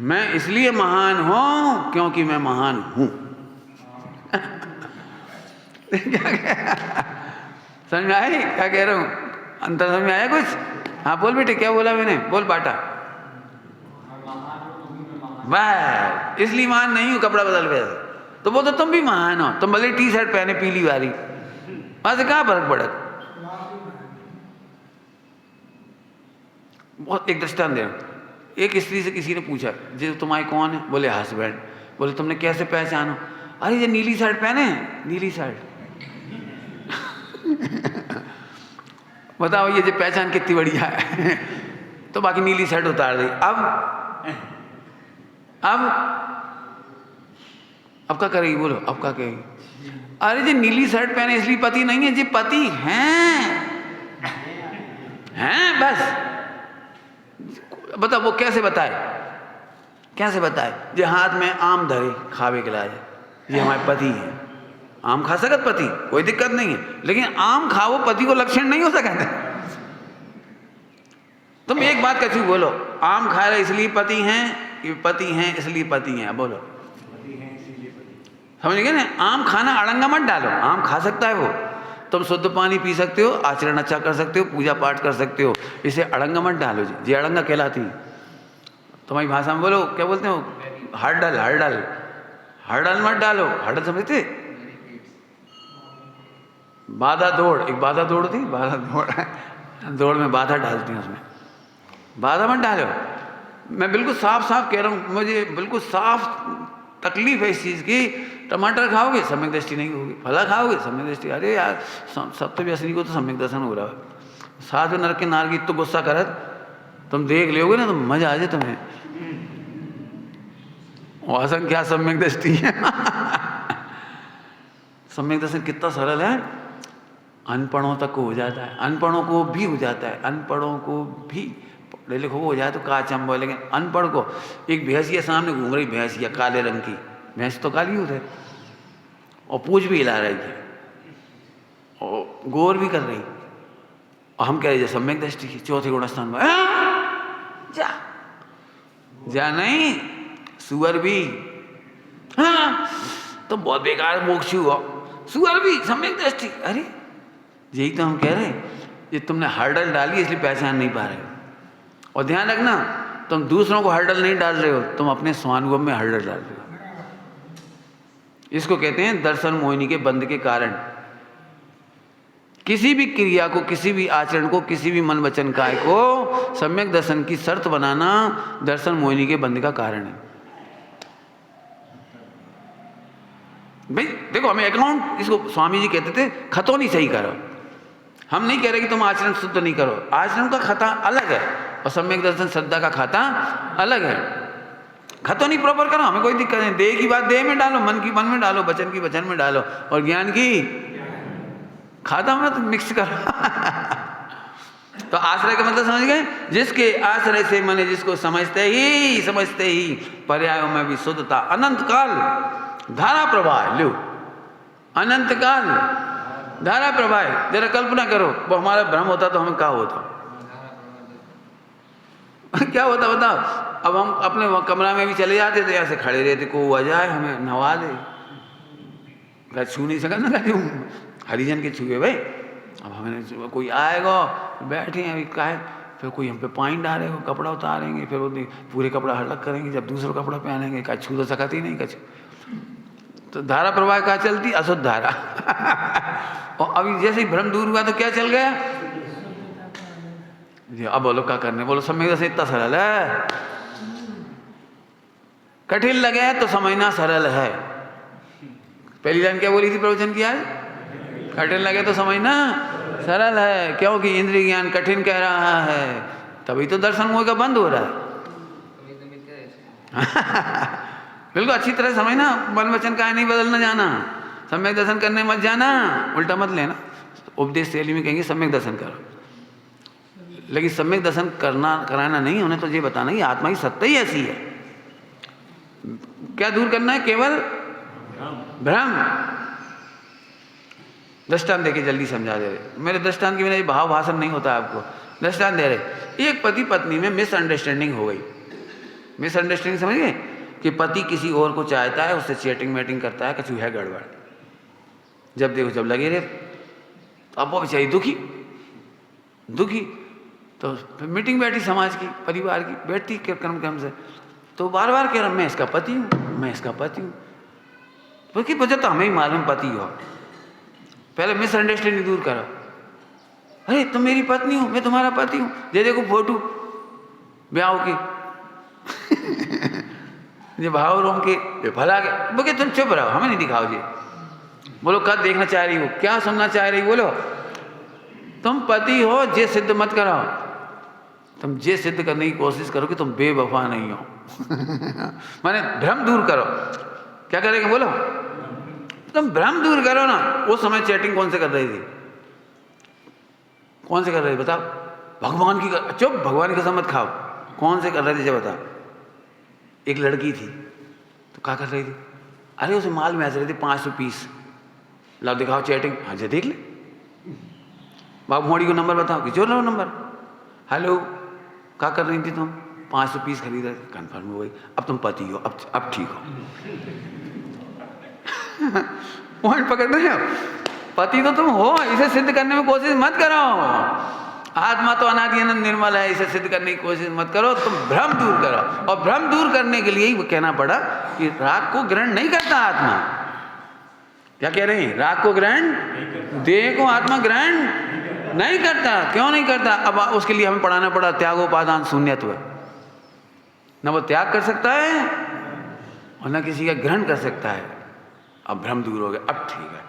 Speaker 1: मैं इसलिए महान हूं क्योंकि मैं महान हूं। समझ में आई क्या कह रहा हूं? अंतर समझ में आया कुछ? हाँ बोल बेटे, क्या बोला मैंने, बोल बाटा। वाह, इसलिए महान नहीं हूं, कपड़ा बदल गया तो वो तो तुम भी महान हो, तुम भले टी शर्ट पहने पीली वाली, वहां से कहां फर्क पड़ा। बहुत एक दृष्टांत दे, एक स्त्री से किसी ने पूछा, जी तुम्हारे कौन है, बोले हस्बैंड। बोले तुमने कैसे पहचानो, अरे ये नीली शर्ट पहने, नीली शर्ट। बताओ ये जो पहचान कितनी बढ़िया है। तो बाकी नीली शर्ट उतार दी। अब क्या करेगी, बोलो अब क्या कहेगी? अरे जी नीली शर्ट पहने इसलिए पति नहीं है, जी पति हैं बस। बताओ वो कैसे बताए, कैसे बताए? जो हाथ में आम धरे खावे के लाए, ये हमारे पति हैं। आम खा सकत पति, कोई दिक्कत नहीं है, लेकिन आम खाओ पति को लक्षण नहीं हो सकता। तुम एक बात कैसी बोलो, आम खा रहे इसलिए पति हैं कि पति हैं इसलिए पति हैं? बोलो समझ गए ना? आम खाना अड़ंगा मत डालो, आम खा सकता है वो, तुम शुद्ध पानी पी सकते हो, आचरण अच्छा कर सकते हो, पूजा पाठ कर सकते हो, इसे अड़ंगा मत डालो जी, ये अड़ंगा कहलाती है। तुम्हारी भाषा में बोलो क्या बोलते हो, हरडल, हरडल, हरडल मत डालो। हरडल समझते? बाधा दौड़, एक बाधा दौड़ थी, बाधा दौड़, दौड़ में बाधा डालती हैं, उसमें बाधा मत डालो। मैं बिल्कुल साफ साफ कह रहा हूँ, मुझे बिल्कुल साफ तकलीफ है इस चीज़ की। टमाटर खाओगे सम्यक दृष्टि नहीं होगी, फला खाओगे सम्यक दृष्टि, अरे यार सप्त व्यसनी को तो सम्यक दर्शन हो रहा है। साथ में नर के नार की तो गुस्सा करत, तुम देख लोगे ना तो मजा आ जाए तुम्हें। वासन क्या सम्यक दृष्टि है। सम्यक दर्शन कितना सरल है, अनपढ़ों तक को हो जाता है, अनपढ़ों को भी हो जाता है, अनपढ़ों को भी पढ़े लिखो हो जाए तो का चंबो, लेकिन अनपढ़ को, एक भैंसिया सामने घूम रही, भैंसिया काले रंग की, भैंस तो काली होती है, और पूछ भी हिला रही है और गौर भी कर रही, और हम कह रहे सम्यक दृष्टि की चौथे गुण स्थान में जा जा नहीं सुअर भी, हाँ तो बहुत बेकार मोक्षी हुआ, सुअर भी सम्यक दृष्टि। अरे यही तो हम कह रहे हैं, ये तुमने हर्डल डाली इसलिए पहचान नहीं पा रहे हो। और ध्यान रखना, तुम दूसरों को हर्डल नहीं डाल रहे हो, तुम अपने स्वानुभव में हर्डल डाल रहे हो। इसको कहते हैं दर्शन मोहिनी के बंध के कारण। किसी भी क्रिया को, किसी भी आचरण को, किसी भी मन वचन काय को सम्यक दर्शन की शर्त बनाना दर्शन मोहिनी के बंध का कारण है। भाई देखो, हमें अकाउंट, इसको स्वामी जी कहते थे खतौनी सही करो। हम नहीं कह रहे कि तुम आचरण शुद्ध नहीं करो, आचरण का खाता अलग है और सम्यक दर्शन श्रद्धा का खाता अलग है। खतौनी प्रॉपर करो, हमें कोई दिक्कत नहीं। देह की बात देह में डालो, मन की मन में डालो, वचन की वचन में डालो, और ज्ञान की खाता में तो मिक्स करो। तो आश्रय का मतलब समझ गए? जिसके आश्रय से माने जिसको समझते ही पर्यायों में भी शुद्धता, अनंत काल धारा प्रवाह, लो अनंत काल धारा प्रवाह। जरा कल्पना करो, वो हमारा भ्रम होता तो हमें क्या होता? क्या होता बताओ? अब हम अपने कमरा में भी चले जाते थे, ऐसे खड़े रहते, को आ जाए हमें नवा दे, छू नहीं सकता ना, हरिजन के छुए भाई। अब हमें कोई आएगा, बैठे हैं अभी काहे, फिर कोई हम पे पानी डालेगा, कपड़ा उतारेंगे, फिर वो पूरे कपड़ा अलग करेंगे, जब दूसरा कपड़ा पहनेंगे, का छू तो सकती नहीं कछ। तो धारा प्रवाह कहाँ चलती? अशुद्ध धारा। और अभी जैसे ही भ्रम दूर हुआ तो क्या चल गया जी। अब बोलो क्या करने, बोलो सम्यक दर्शन इतना सरल है, कठिन लगे तो समझना सरल है। पहली लाइन क्या बोली थी प्रवचन की आज? कठिन लगे तो समझना सरल है, क्योंकि इंद्रिय ज्ञान कठिन कह रहा है, तभी तो दर्शन मोह का बंद हो रहा है। बिल्कुल अच्छी तरह समझना, मन वचन का नहीं बदलना जाना, सम्यक दर्शन करने मत जाना, उल्टा मत लेना। उपदेश शैली में कहेंगे सम्यक दर्शन करो, लेकिन सम्यक दर्शन कराना नहीं, उन्हें तो ये बताना कि आत्मा की सत्ता ही ऐसी है। क्या दूर करना है? केवल भ्रम। दृष्टांत देके जल्दी समझा दे रहे, मेरे दृष्टांत की मेरा भाव भाषण नहीं होता आपको, दृष्टांत दे रहे। एक पति पत्नी में मिसअंडरस्टैंडिंग हो गई। मिसअंडरस्टैंडिंग समझ गए कि पति किसी और को चाहता है, उससे चैटिंग मैटिंग करता है, कुछ है गड़बड़। जब देखो जब लगे रहे, अब वो बेचारी दुखी। तो फिर मीटिंग बैठी समाज की, परिवार की, बैठती क्रम से, तो बार बार कह रहा मैं इसका पति हूँ, मैं इसका पति हूँ। क्योंकि वजह तो हमें ही मालूम पति हो। पहले मिसअंडरस्टैंडिंग दूर करो। अरे तुम मेरी पत्नी हो, मैं तुम्हारा पति हूँ, ये देखो फोटो ब्याह की। ये भाव रोम के भला के बोले तुम चुप रहो, हमें नहीं दिखाओ जी। बोलो कब देखना चाह रही हो, क्या सुनना चाह रही हो? बोलो तुम पति हो, ये सिद्ध मत करो। तुम ये सिद्ध करने की कोशिश करो कि तुम बेवफा नहीं हो। माने भ्रम दूर करो। क्या करेंगे? बोलो तुम भ्रम दूर करो ना। उस समय चैटिंग कौन से कर रही थी? कौन से कर रही थी बताओ? भगवान की चुप, भगवान की कसम मत खाओ। कौन से कर रहे थे जब बताओ? एक लड़की थी, तो क्या कर रही थी? अरे उसे माल में ऐसे रही थी 500 पीस, लाओ दिखाओ चैटिंग। हाँ जी देख ले। बाबू मोड़ी को नंबर बताओ कि जो लो नंबर। हेलो क्या कर रही थी तुम? 500 पीस खरीद रहे थे। कन्फर्म हो गई, अब तुम पति हो, अब ठीक हो। पॉइंट पकड़ रहे हो? पति तो तुम हो, इसे सिद्ध करने में कोशिश मत करो। आत्मा तो अनादि अनंत निर्मल है, इसे सिद्ध करने की कोशिश मत करो, तुम भ्रम दूर करो। और भ्रम दूर करने के लिए ही कहना पड़ा कि राग को ग्रहण नहीं करता आत्मा। क्या कह रहे हैं? राग को ग्रहण, देह को आत्मा ग्रहण नहीं करता। क्यों नहीं करता? अब उसके लिए हमें पढ़ाना पड़ा त्यागोपादान शून्यत्व। न वो त्याग कर सकता है और न किसी का ग्रहण कर सकता है। अब भ्रम दूर हो गया, अब ठीक है।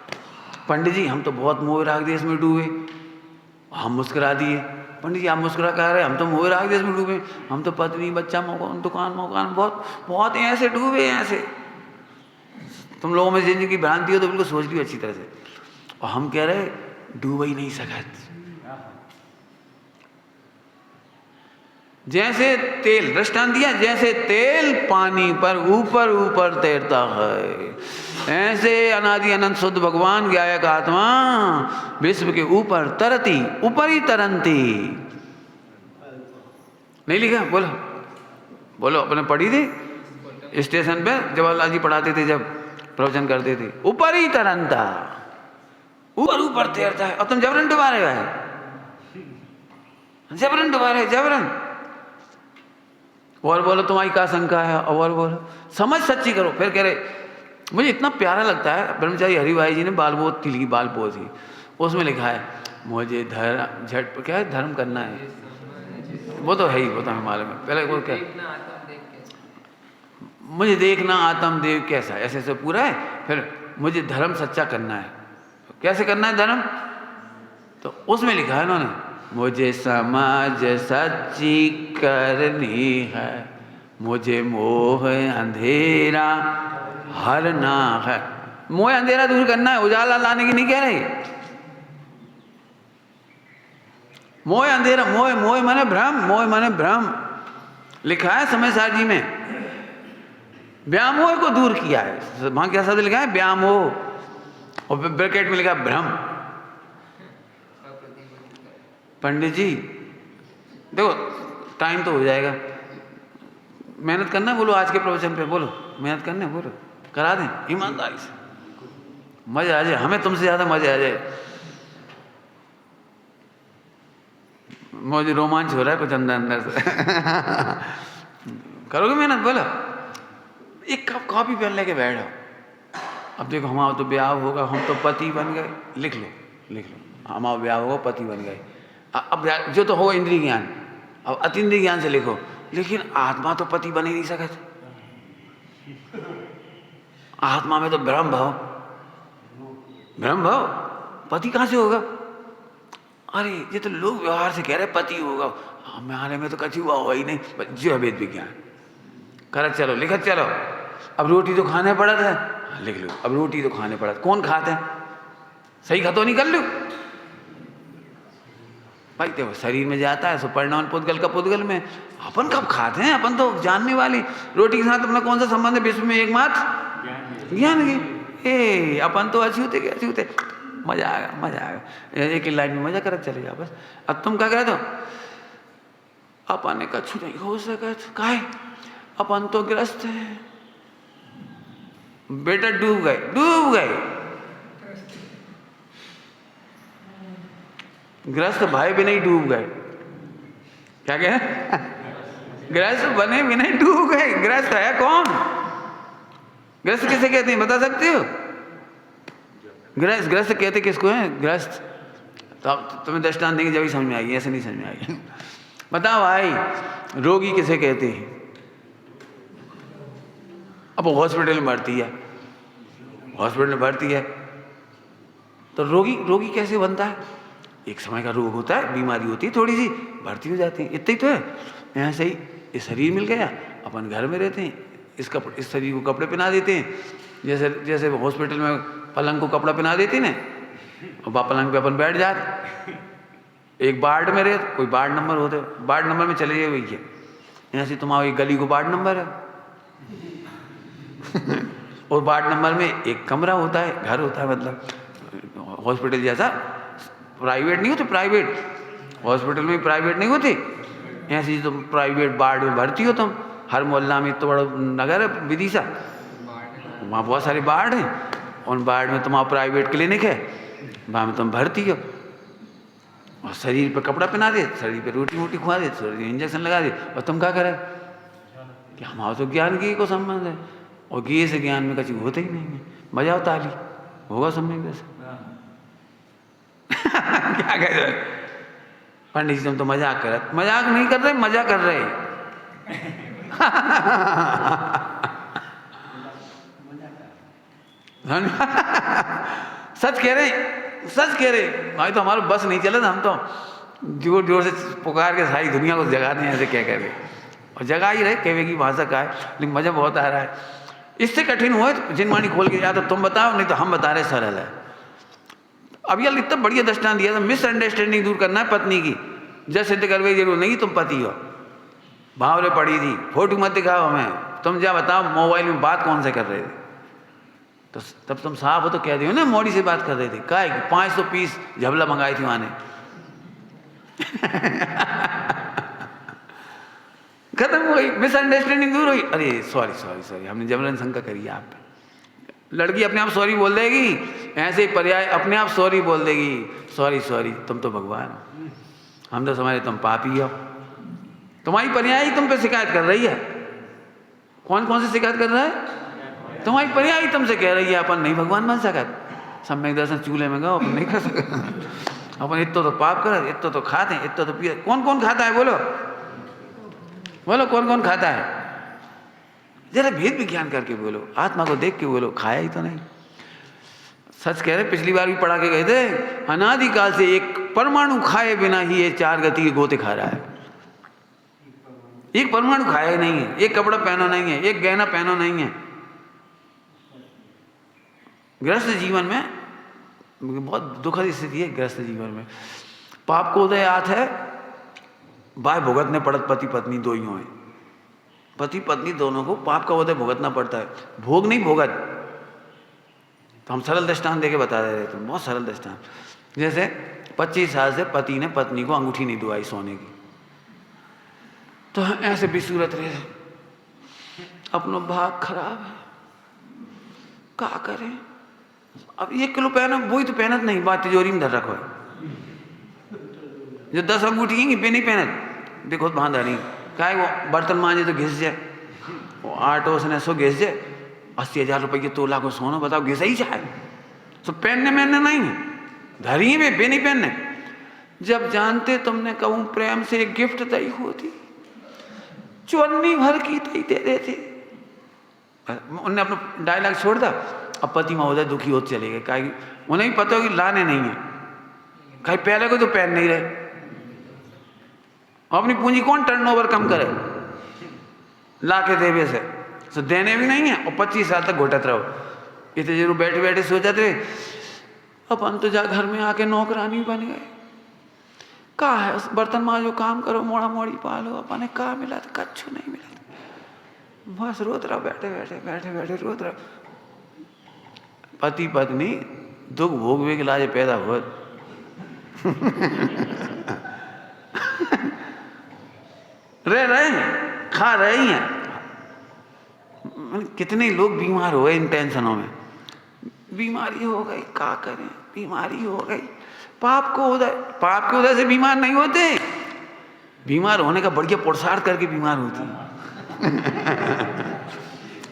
Speaker 1: पंडित जी हम तो बहुत मोह राग देश में डूबे, हम मुस्कुरा दिए। पंडित जी आप मुस्कुरा कह रहे, हम तो मोह राग देश में डूबे, हम तो पत्नी बच्चा दुकान बहुत ऐसे डूबे ऐसे। तुम लोगों में जिंदगी भ्रांति हो तो बिल्कुल सोच लियो अच्छी तरह से। और हम कह रहे डूब ही नहीं सकत। जैसे तेल, दृष्टांत दिया, जैसे तेल पानी पर ऊपर ऊपर तैरता है, ऐसे अनादि अनंत शुद्ध भगवान ज्ञायक आत्मा विश्व के ऊपर तरती, ऊपर ही तरंती। नहीं लिखा? बोलो बोलो, अपने पढ़ी थी स्टेशन पे जवाहरलाल जी पढ़ाते थे जब प्रवचन करते थे, ऊपर ही तरंता, ऊपर ऊपर तैरता है। और तुम जबरन डुबा रहे हो, जबरन डुबा रहे, जबरन। और बोलो तुम्हारी क्या शंका है? और बोलो समझ सच्ची करो। फिर कह रहे मुझे इतना प्यारा लगता है, ब्रह्मचारी हरिभाई जी ने बालबोध लिखी, बालबोध थी, उसमें लिखा है मुझे क्या है धर्म करना है। वो तो है ही, वो तो हमें मालूम है। पहले वो क्या, मुझे देखना आत्मदेव कैसा, ऐसे ऐसे पूरा है। फिर मुझे धर्म सच्चा करना है। कैसे करना है धर्म? तो उसमें लिखा है उन्होंने मुझे समाज सच्ची करनी है, मुझे मोह अंधेरा हरना है। मोह अंधेरा दूर करना है, उजाला लाने की नहीं कह रही। मोह अंधेरा, मोह माने भ्रम, मोह माने भ्रम। लिखा है समय सार जी में, व्यामोह को दूर किया है। वहां क्या शब्द लिखा है? व्यामोह, और ब्रैकेट में लिखा है भ्रम। पंडित जी देखो टाइम तो हो जाएगा, मेहनत करना है बोलो, आज के प्रवचन पे बोलो, मेहनत करना है बोलो, करा दें ईमानदारी से, मजा आ जाए, हमें तुमसे ज़्यादा मजा आ जाए। मुझे रोमांच हो रहा है कुछ अंदर अंदर से। करोगे मेहनत बोलो, एक कप कॉफी पहन लेके बैठ जाओ। अब देखो हमारा तो ब्याह होगा, हम तो पति बन गए, लिख लो लिख लो, हमारा ब्याह होगा पति बन गए। अब जो तो हो इंद्रिय ज्ञान, अब अतीन्द्रिय ज्ञान से लिखो, लेकिन आत्मा तो पति बन ही नहीं सकते। आत्मा में तो ब्रह्म भाव, ब्रह्म भाव पति कहाँ से होगा? अरे ये तो लोग व्यवहार से कह रहे पति होगा, हमारे में तो कछु हुआ ही नहीं, जो है वेद विज्ञान। करत चलो, लिखत चलो। अब रोटी तो खाने पड़त है, लिख लो, अब रोटी तो खाने पड़त, कौन खाते हैं? सही खतो नहीं कर लो भाई, देखो शरीर में जाता है, सो परिणाम पुद्गल का पुद्गल में। अपन कब खाते हैं? अपन तो जानने वाली, रोटी के साथ अपना कौन सा संबंध है विश्व में? एकमात्र ज्ञान की। ए अपन तो अछूते के अछूते, मजा आएगा मजा आएगा, एक लाइन में मजा करत चले जाओ बस। अब तुम क्या कहते हो? अपन ने कछु नहीं हो सकत, काहे? अपन तो ग्रस्त है। बेटा डूब गए, डूब गए। ग्रस्त भाई भी नहीं डूब गए। क्या कहे? ग्रस्त बने भी नहीं डूब गए। ग्रस्त है कौन? ग्रस्त किसे कहते हैं बता सकते हो? ग्रस्त ग्रस्त कहते किसको है? ग्रस्त तो तुम्हें दृष्टांत देंगे जब ही समझ में आएगी, ऐसे नहीं समझ में आएगी। बताओ भाई, रोगी किसे कहते हैं? अब वो हॉस्पिटल में भर्ती है, हॉस्पिटल में भर्ती है तो रोगी रोगी कैसे बनता है? एक समय का रोग होता है, बीमारी होती है, थोड़ी सी भर्ती हो जाती है, इतना ही तो है। ऐसे ही ये शरीर मिल गया, अपन घर में रहते हैं, इस शरीर को कपड़े पहना देते हैं, जैसे जैसे हॉस्पिटल में पलंग को कपड़ा पहना देती ना, और पलंग पे अपन बैठ जाते। एक वार्ड में रहे, कोई वार्ड नंबर होते, वार्ड नंबर में चले गए भैया, ऐसे तुम्हारी गली को वार्ड नंबर है। और वार्ड नंबर में एक कमरा होता है, घर होता है, मतलब हॉस्पिटल जैसा। प्राइवेट नहीं होते, प्राइवेट हॉस्पिटल में प्राइवेट नहीं होती, ऐसे तुम प्राइवेट वार्ड में भर्ती हो तुम। हर मोहल्ला में तो बड़ा नगर है विदिशा, वहाँ बहुत सारे वार्ड हैं, उन वार्ड में तुम्हारा प्राइवेट क्लिनिक है, वहाँ में तुम भर्ती हो। और शरीर पर कपड़ा पहना दे, शरीर पे रोटी वोटी खुआ दे, शरीर इंजेक्शन लगा दे, और तुम क्या करे? कि हमारा तो ज्ञान की को संबंध है, और गे से ज्ञान में कभी होता ही नहीं है। मजा हो ताली होगा समझ वैसे। क्या कह रहे पंडित जी? तुम तो मजाक कर रहे, मजाक नहीं कर रहे, मजा कर रहे। सच कह रहे, सच कह रहे भाई, तो हमारा बस नहीं चला था, हम तो जोर जोर से पुकार के सारी दुनिया को जगा दें, ऐसे क्या कह रहे, और जगा ही रहे, कहवे की भाषा का है, लेकिन मजा बहुत आ रहा है। इससे कठिन हुआ तो जिनवाणी खोल के, या तो तुम बताओ, नहीं तो हम बता रहे, सरल है। अब यार इतना बढ़िया दृष्टांत दिया था, मिसअंडरस्टैंडिंग दूर करना है पत्नी की, जब सिद्ध करवे जरूर नहीं तुम पति हो, भावरे पड़ी थी, फोटो मत दिखाओ हमें, तुम जा बताओ मोबाइल में बात कौन से कर रहे थे, तो तब तुम साफ हो तो कह दियो ना मोड़ी से बात कर रहे थे, क्या है 500 पीस झबला मंगाई थी माने। खत्म हो गई, मिसअंडरस्टैंडिंग दूर हुई। अरे सॉरी सॉरी सॉरी, हमने जबरन शंका करी आप पे। लड़की अपने आप सॉरी बोल देगी, ऐसे ही पर्याय अपने आप सॉरी बोल देगी, सॉरी सॉरी, तुम तो भगवान हो, हम तो समझे तुम पापी हो। तुम्हारी पर्याय ही तुम पे शिकायत कर रही है। कौन कौन से शिकायत कर रहा है? तुम्हारी पर्याय ही तुमसे कह रही है अपन नहीं भगवान बन सकत, सम्यक दर्शन चूल्हे में गो अपन नहीं कर सकते, अपन इतो तो पाप कर, इतो तो खाते हैं, इतो तो पिए। कौन कौन खाता है बोलो, बोलो कौन कौन खाता है? जरा भेद विज्ञान करके बोलो, आत्मा को देख के बोलो, खाया ही तो नहीं। सच कह रहे, पिछली बार भी पढ़ा के गए थे, अनादिकाल से एक परमाणु खाए बिना ही ये 4 गति के गोते खा रहा है। एक परमाणु खाया ही नहीं है, एक कपड़ा पहना नहीं है, एक गहना पहना नहीं है। गृहस्थ जीवन में बहुत दुखद स्थिति है। गृहस्थ जीवन में पाप को उदय आत है, बाय भुगतने पड़त पति पत्नी दो ही हो, पति पत्नी दोनों को पाप का उदय भुगतना पड़ता है, भोग नहीं भोगत। तो हम सरल दृष्टांत देके बता दे रहे थे, बहुत सरल दृष्टांत। जैसे 25 साल से पति ने पत्नी को अंगूठी नहीं दुआई सोने की, तो ऐसे भी सूरत रहे, अपना भाग खराब है, क्या करें। अब 1 किलो पहना वही तो पहनत नहीं, बात तिजोरी में धर रखो है। जो 10 अंगूठी हैं वे नहीं पहनत, देखो बांधा नहीं क्या है, वो बर्तन मांजे तो घिस जाए, वो 8 उसने सो घिस जाए, 80,000 रुपये तोला को सोना, बताओ घिसा ही जाए। तो पहनने में नहीं है, धरी में वे नहीं पहनने। जब जानते तुमने कहूँ प्रेम से एक गिफ्ट दई होती, चुन्नी भर की दई दे देते। उन्होंने अपना डायलॉग छोड़ दा। अब पति महोदय दुखी होते चले गए, कहा उन्हें भी पता हो कि लाने नहीं है, कहीं पहले को तो पहन नहीं रहे। अपनी पूंजी कौन टर्नओवर कम करे, ला के देवे से तो देने भी नहीं है, और 25 साल तक घोटत रहो। इतने जरूर बैठे बैठे सोचते रहे अपन तो जा घर में आके नौकरानी बन गए, कहा है उस बर्तन मांजो, काम करो, मोड़ा मोड़ी पालो, अपने कहा मिला तो कच्छू नहीं मिला, बस रोत रहो, बैठे बैठे रोत रहो। पति पत्नी दुख भोगवे के लाजे पैदा हुआ। रहे हैं, खा रहे हैं। कितने लोग बीमार हो गए इन टेंशनों में, बीमारी हो गई, क्या करें, बीमारी हो गई। पाप के उदय से बीमार नहीं होते, बीमार होने का बढ़िया पुरुषार्थ करके बीमार होती है।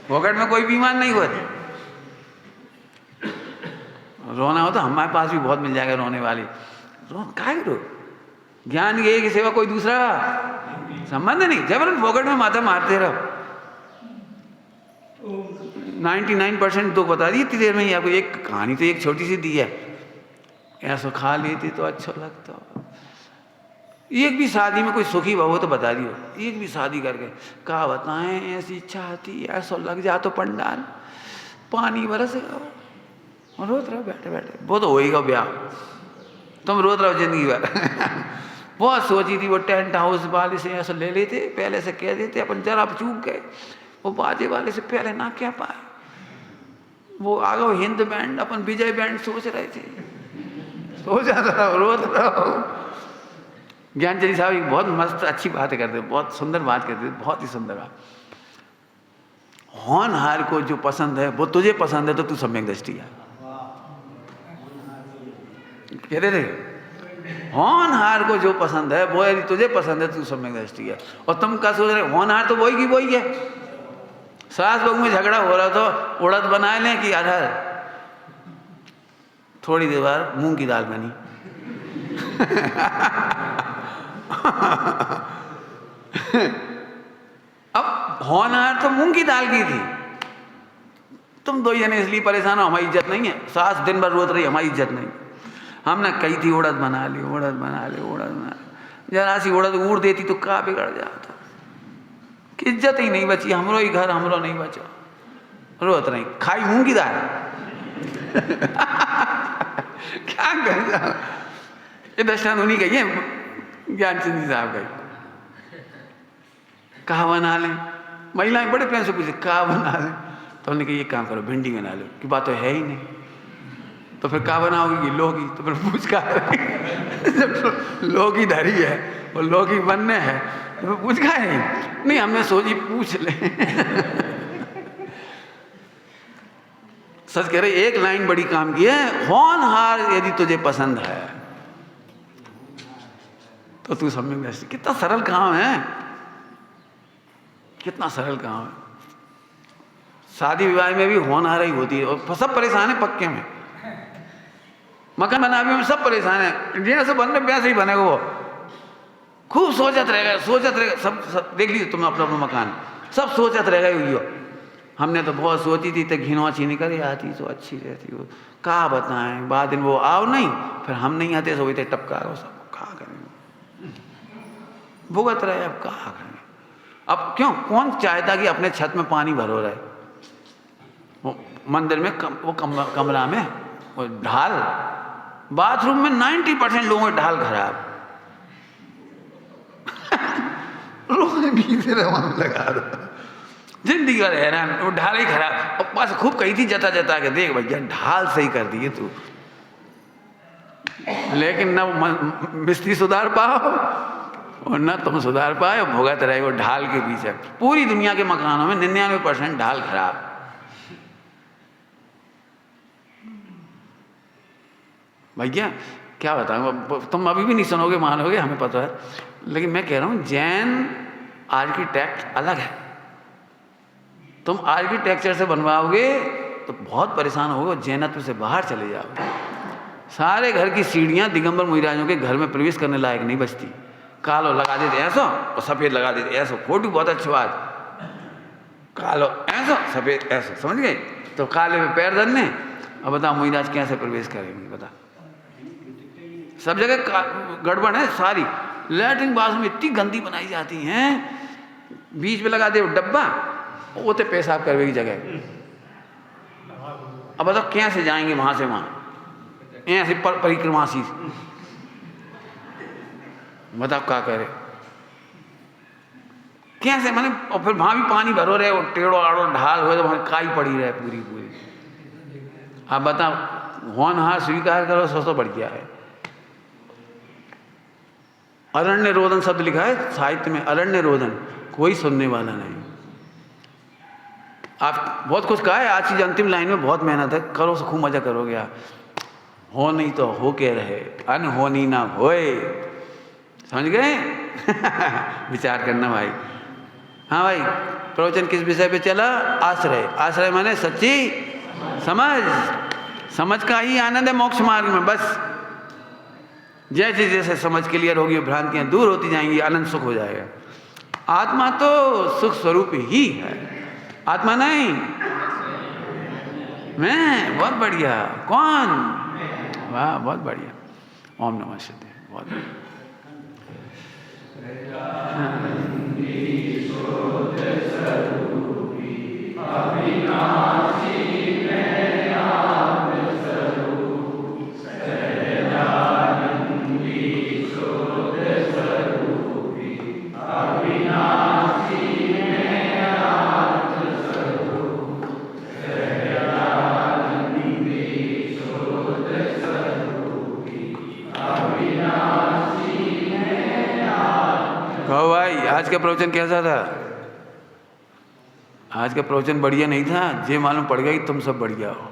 Speaker 1: पॉकेट में कोई बीमार नहीं हुआ। रोना हो तो हमारे पास भी बहुत मिल जाएगा रोने वाली। काहे रो, ज्ञान ये की सेवा कोई दूसरा संबंध नहीं, जबरन पॉकेट में माथा मारते रहो। 99% दुख बता दी इतनी देर में ही आपको। एक कहानी तो एक छोटी सी दी है, ऐसा खा लेती तो अच्छा लगता। एक भी शादी में कोई सुखी बहू तो बता दियो, एक भी शादी करके कहा बताएं ऐसी इच्छा आती, ऐसा लग जा तो पंडाल पानी बरसेगा, रोत रहो बैठे बैठे। वो तो होएगा ब्याह, तुम रोत रहो जिंदगी भर। बहुत सोची थी वो टेंट हाउस वाले से ऐसा ले लेते, पहले से कह देते, अपन जरा चूक गए, वो बाजे वाले से पहले ना कह पाए। वो आ गए हिंद बैंड, अपन विजय बैंड सोच रहे थे, सो जाता रहो, रोत रहो। ज्ञानचंद साहब एक बहुत मस्त अच्छी बात करते, बहुत सुंदर बात करते, बहुत ही सुंदर बात। होनहार को जो पसंद है वो तुझे पसंद है तो तू सम्यक दृष्टि है, कहते थे। होनहार को जो पसंद है वो यदि तुझे पसंद है तो तू सम्यक दृष्टि है। और तुम क्या सोच रहे, होनहार तो वही की वही है। सास बहू में झगड़ा हो रहा तो उड़द बना लें कि अरहर, थोड़ी देर बाद मूंग की दाल बनी। अब होनहार तो मूंग की दाल की थी, तुम दो जने इसलिए परेशान हो, हमारी इज्जत नहीं है। सास दिन भर रोत रही, हमारी इज्जत नहीं। हमने कही थी उड़द बना ली, उड़द बना ली, उड़द बना ली, जरा सी उड़द उड़ देती तो का बिगड़ जाता, कि इज्जत ही नहीं बची, हमरो ही घर हमरो नहीं बचा, रोत रही, खाई मूंग की दाल। क्या कर, ये दृष्टांत उन्हीं का, ये ज्ञानचंद जी साहब का। कहा बना लें, महिलाएं बड़े प्रेम से पूछे कहा बना लें, तो उन्होंने कहा ये काम करो भिंडी बना लो, कि बात तो है ही नहीं। तो फिर क्या बनाओगी, लौकी, तो फिर पूछ का जब लौकी धरी है और लौकी बनने है तो फिर पूछ का है नहीं, हमने सोची पूछ ले। सच कह रहे, एक लाइन बड़ी काम की है, होनहार यदि तुझे पसंद है तो तू सम्यक दृष्टि। कितना सरल काम है, कितना सरल काम है। शादी विवाह में भी होनहार ही होती है, और सब परेशान है पक्के में। मकान बनाने में सब परेशान है, जैसे बन रहे वैसे ही बनेगा। वो खूब सोचत रहेगा, सोचत रहेगा। सब देख लीजिए तुम अपना अपना मकान, सब सोचत रहेगा यो। हमने तो बहुत सोची थी, तो घिनौची निकल आती तो अच्छी रहती। वो कहा बताएं, बाद दिन वो आओ नहीं, फिर हम नहीं आते, सोचते टपका सब कहा करेंगे, भुगत रहे। अब कहा करेंगे, अब क्यों, कौन चाहता कि अपने छत में पानी भरो रहे। वो मंदिर में वो कमरा में वो ढाल, बाथरूम में 90% लोगों की ढाल खराब। रोने भी लगा दो, जिंदगी भर हैरान, वो ढाल ही खराब। और बस खूब कही थी जता जता के, देख भैया ढाल सही कर दी तू, लेकिन न मिस्त्री सुधार पाओ और न तुम सुधार पाए और भुगत रहे हो ढाल के पीछे। पूरी दुनिया के मकानों में 99% ढाल खराब। भैया क्या बताऊँ, तुम अभी भी नहीं सुनोगे, मानोगे, हमें पता है, लेकिन मैं कह रहा हूँ जैन आर्किटेक्ट अलग है। तुम आर्किटेक्चर से बनवाओगे तो बहुत परेशान होगे, जैनत्व से बाहर चले जाओगे। सारे घर की सीढ़ियाँ दिगंबर मुनिराजों के घर में प्रवेश करने लायक नहीं बचती। कालो लगा देते ऐसो और सफ़ेद लगा देते ऐसो, फोटो बहुत अच्छी बात, कालो ऐसो सफ़ेद ऐसो, समझ गए? तो काले में पैर धरने, अब बताओ मुनिराज कैसे प्रवेश करेंगे? बता, सब जगह गड़बड़ है सारी। लैट्रिन बाथरूम इतनी गंदी बनाई जाती हैं, बीच में लगा दे डब्बा, वो तो पेशाब करने की जगह। अब बताओ कैसे जाएंगे वहाँ से वहाँ, ऐसे परिक्रमा सी, बताओ क्या करे कैसे, मैंने और फिर वहाँ भी पानी भरो रहे, टेढ़ो आड़ो ढाल हो तो वहाँ काई पड़ी रहे पूरी पूरी। अब बताओ, होनहार स्वीकार करो, सो बढ़िया है। अरण्य रोदन शब्द लिखा है साहित्य में, अरण्य रोदन, कोई सुनने वाला नहीं। आप बहुत कुछ कहा है, आज चीज अंतिम लाइन में बहुत मेहनत है, करो तो खूब मजा करोगे आप। हो नहीं तो हो के रहे, अनहोनी ना होए, समझ गए? विचार करना भाई। हाँ भाई, प्रवचन किस विषय पे चला? आश्रय। आश्रय माने सच्ची समझ, समझ का ही आनंद है मोक्ष मार्ग में। बस जैसे जैसे समझ क्लियर होगी, भ्रांतियां दूर होती जाएंगी, आनंद सुख हो जाएगा। आत्मा तो सुख स्वरूप ही है, आत्मा नहीं मैं। बहुत बढ़िया, कौन? वाह, बहुत बढ़िया। ओम नमः शिवाय। बहुत बढ़िया। कहो भाई, आज का प्रवचन कैसा था? आज का प्रवचन बढ़िया नहीं था, जे मालूम पड़ गया कि तुम सब बढ़िया हो।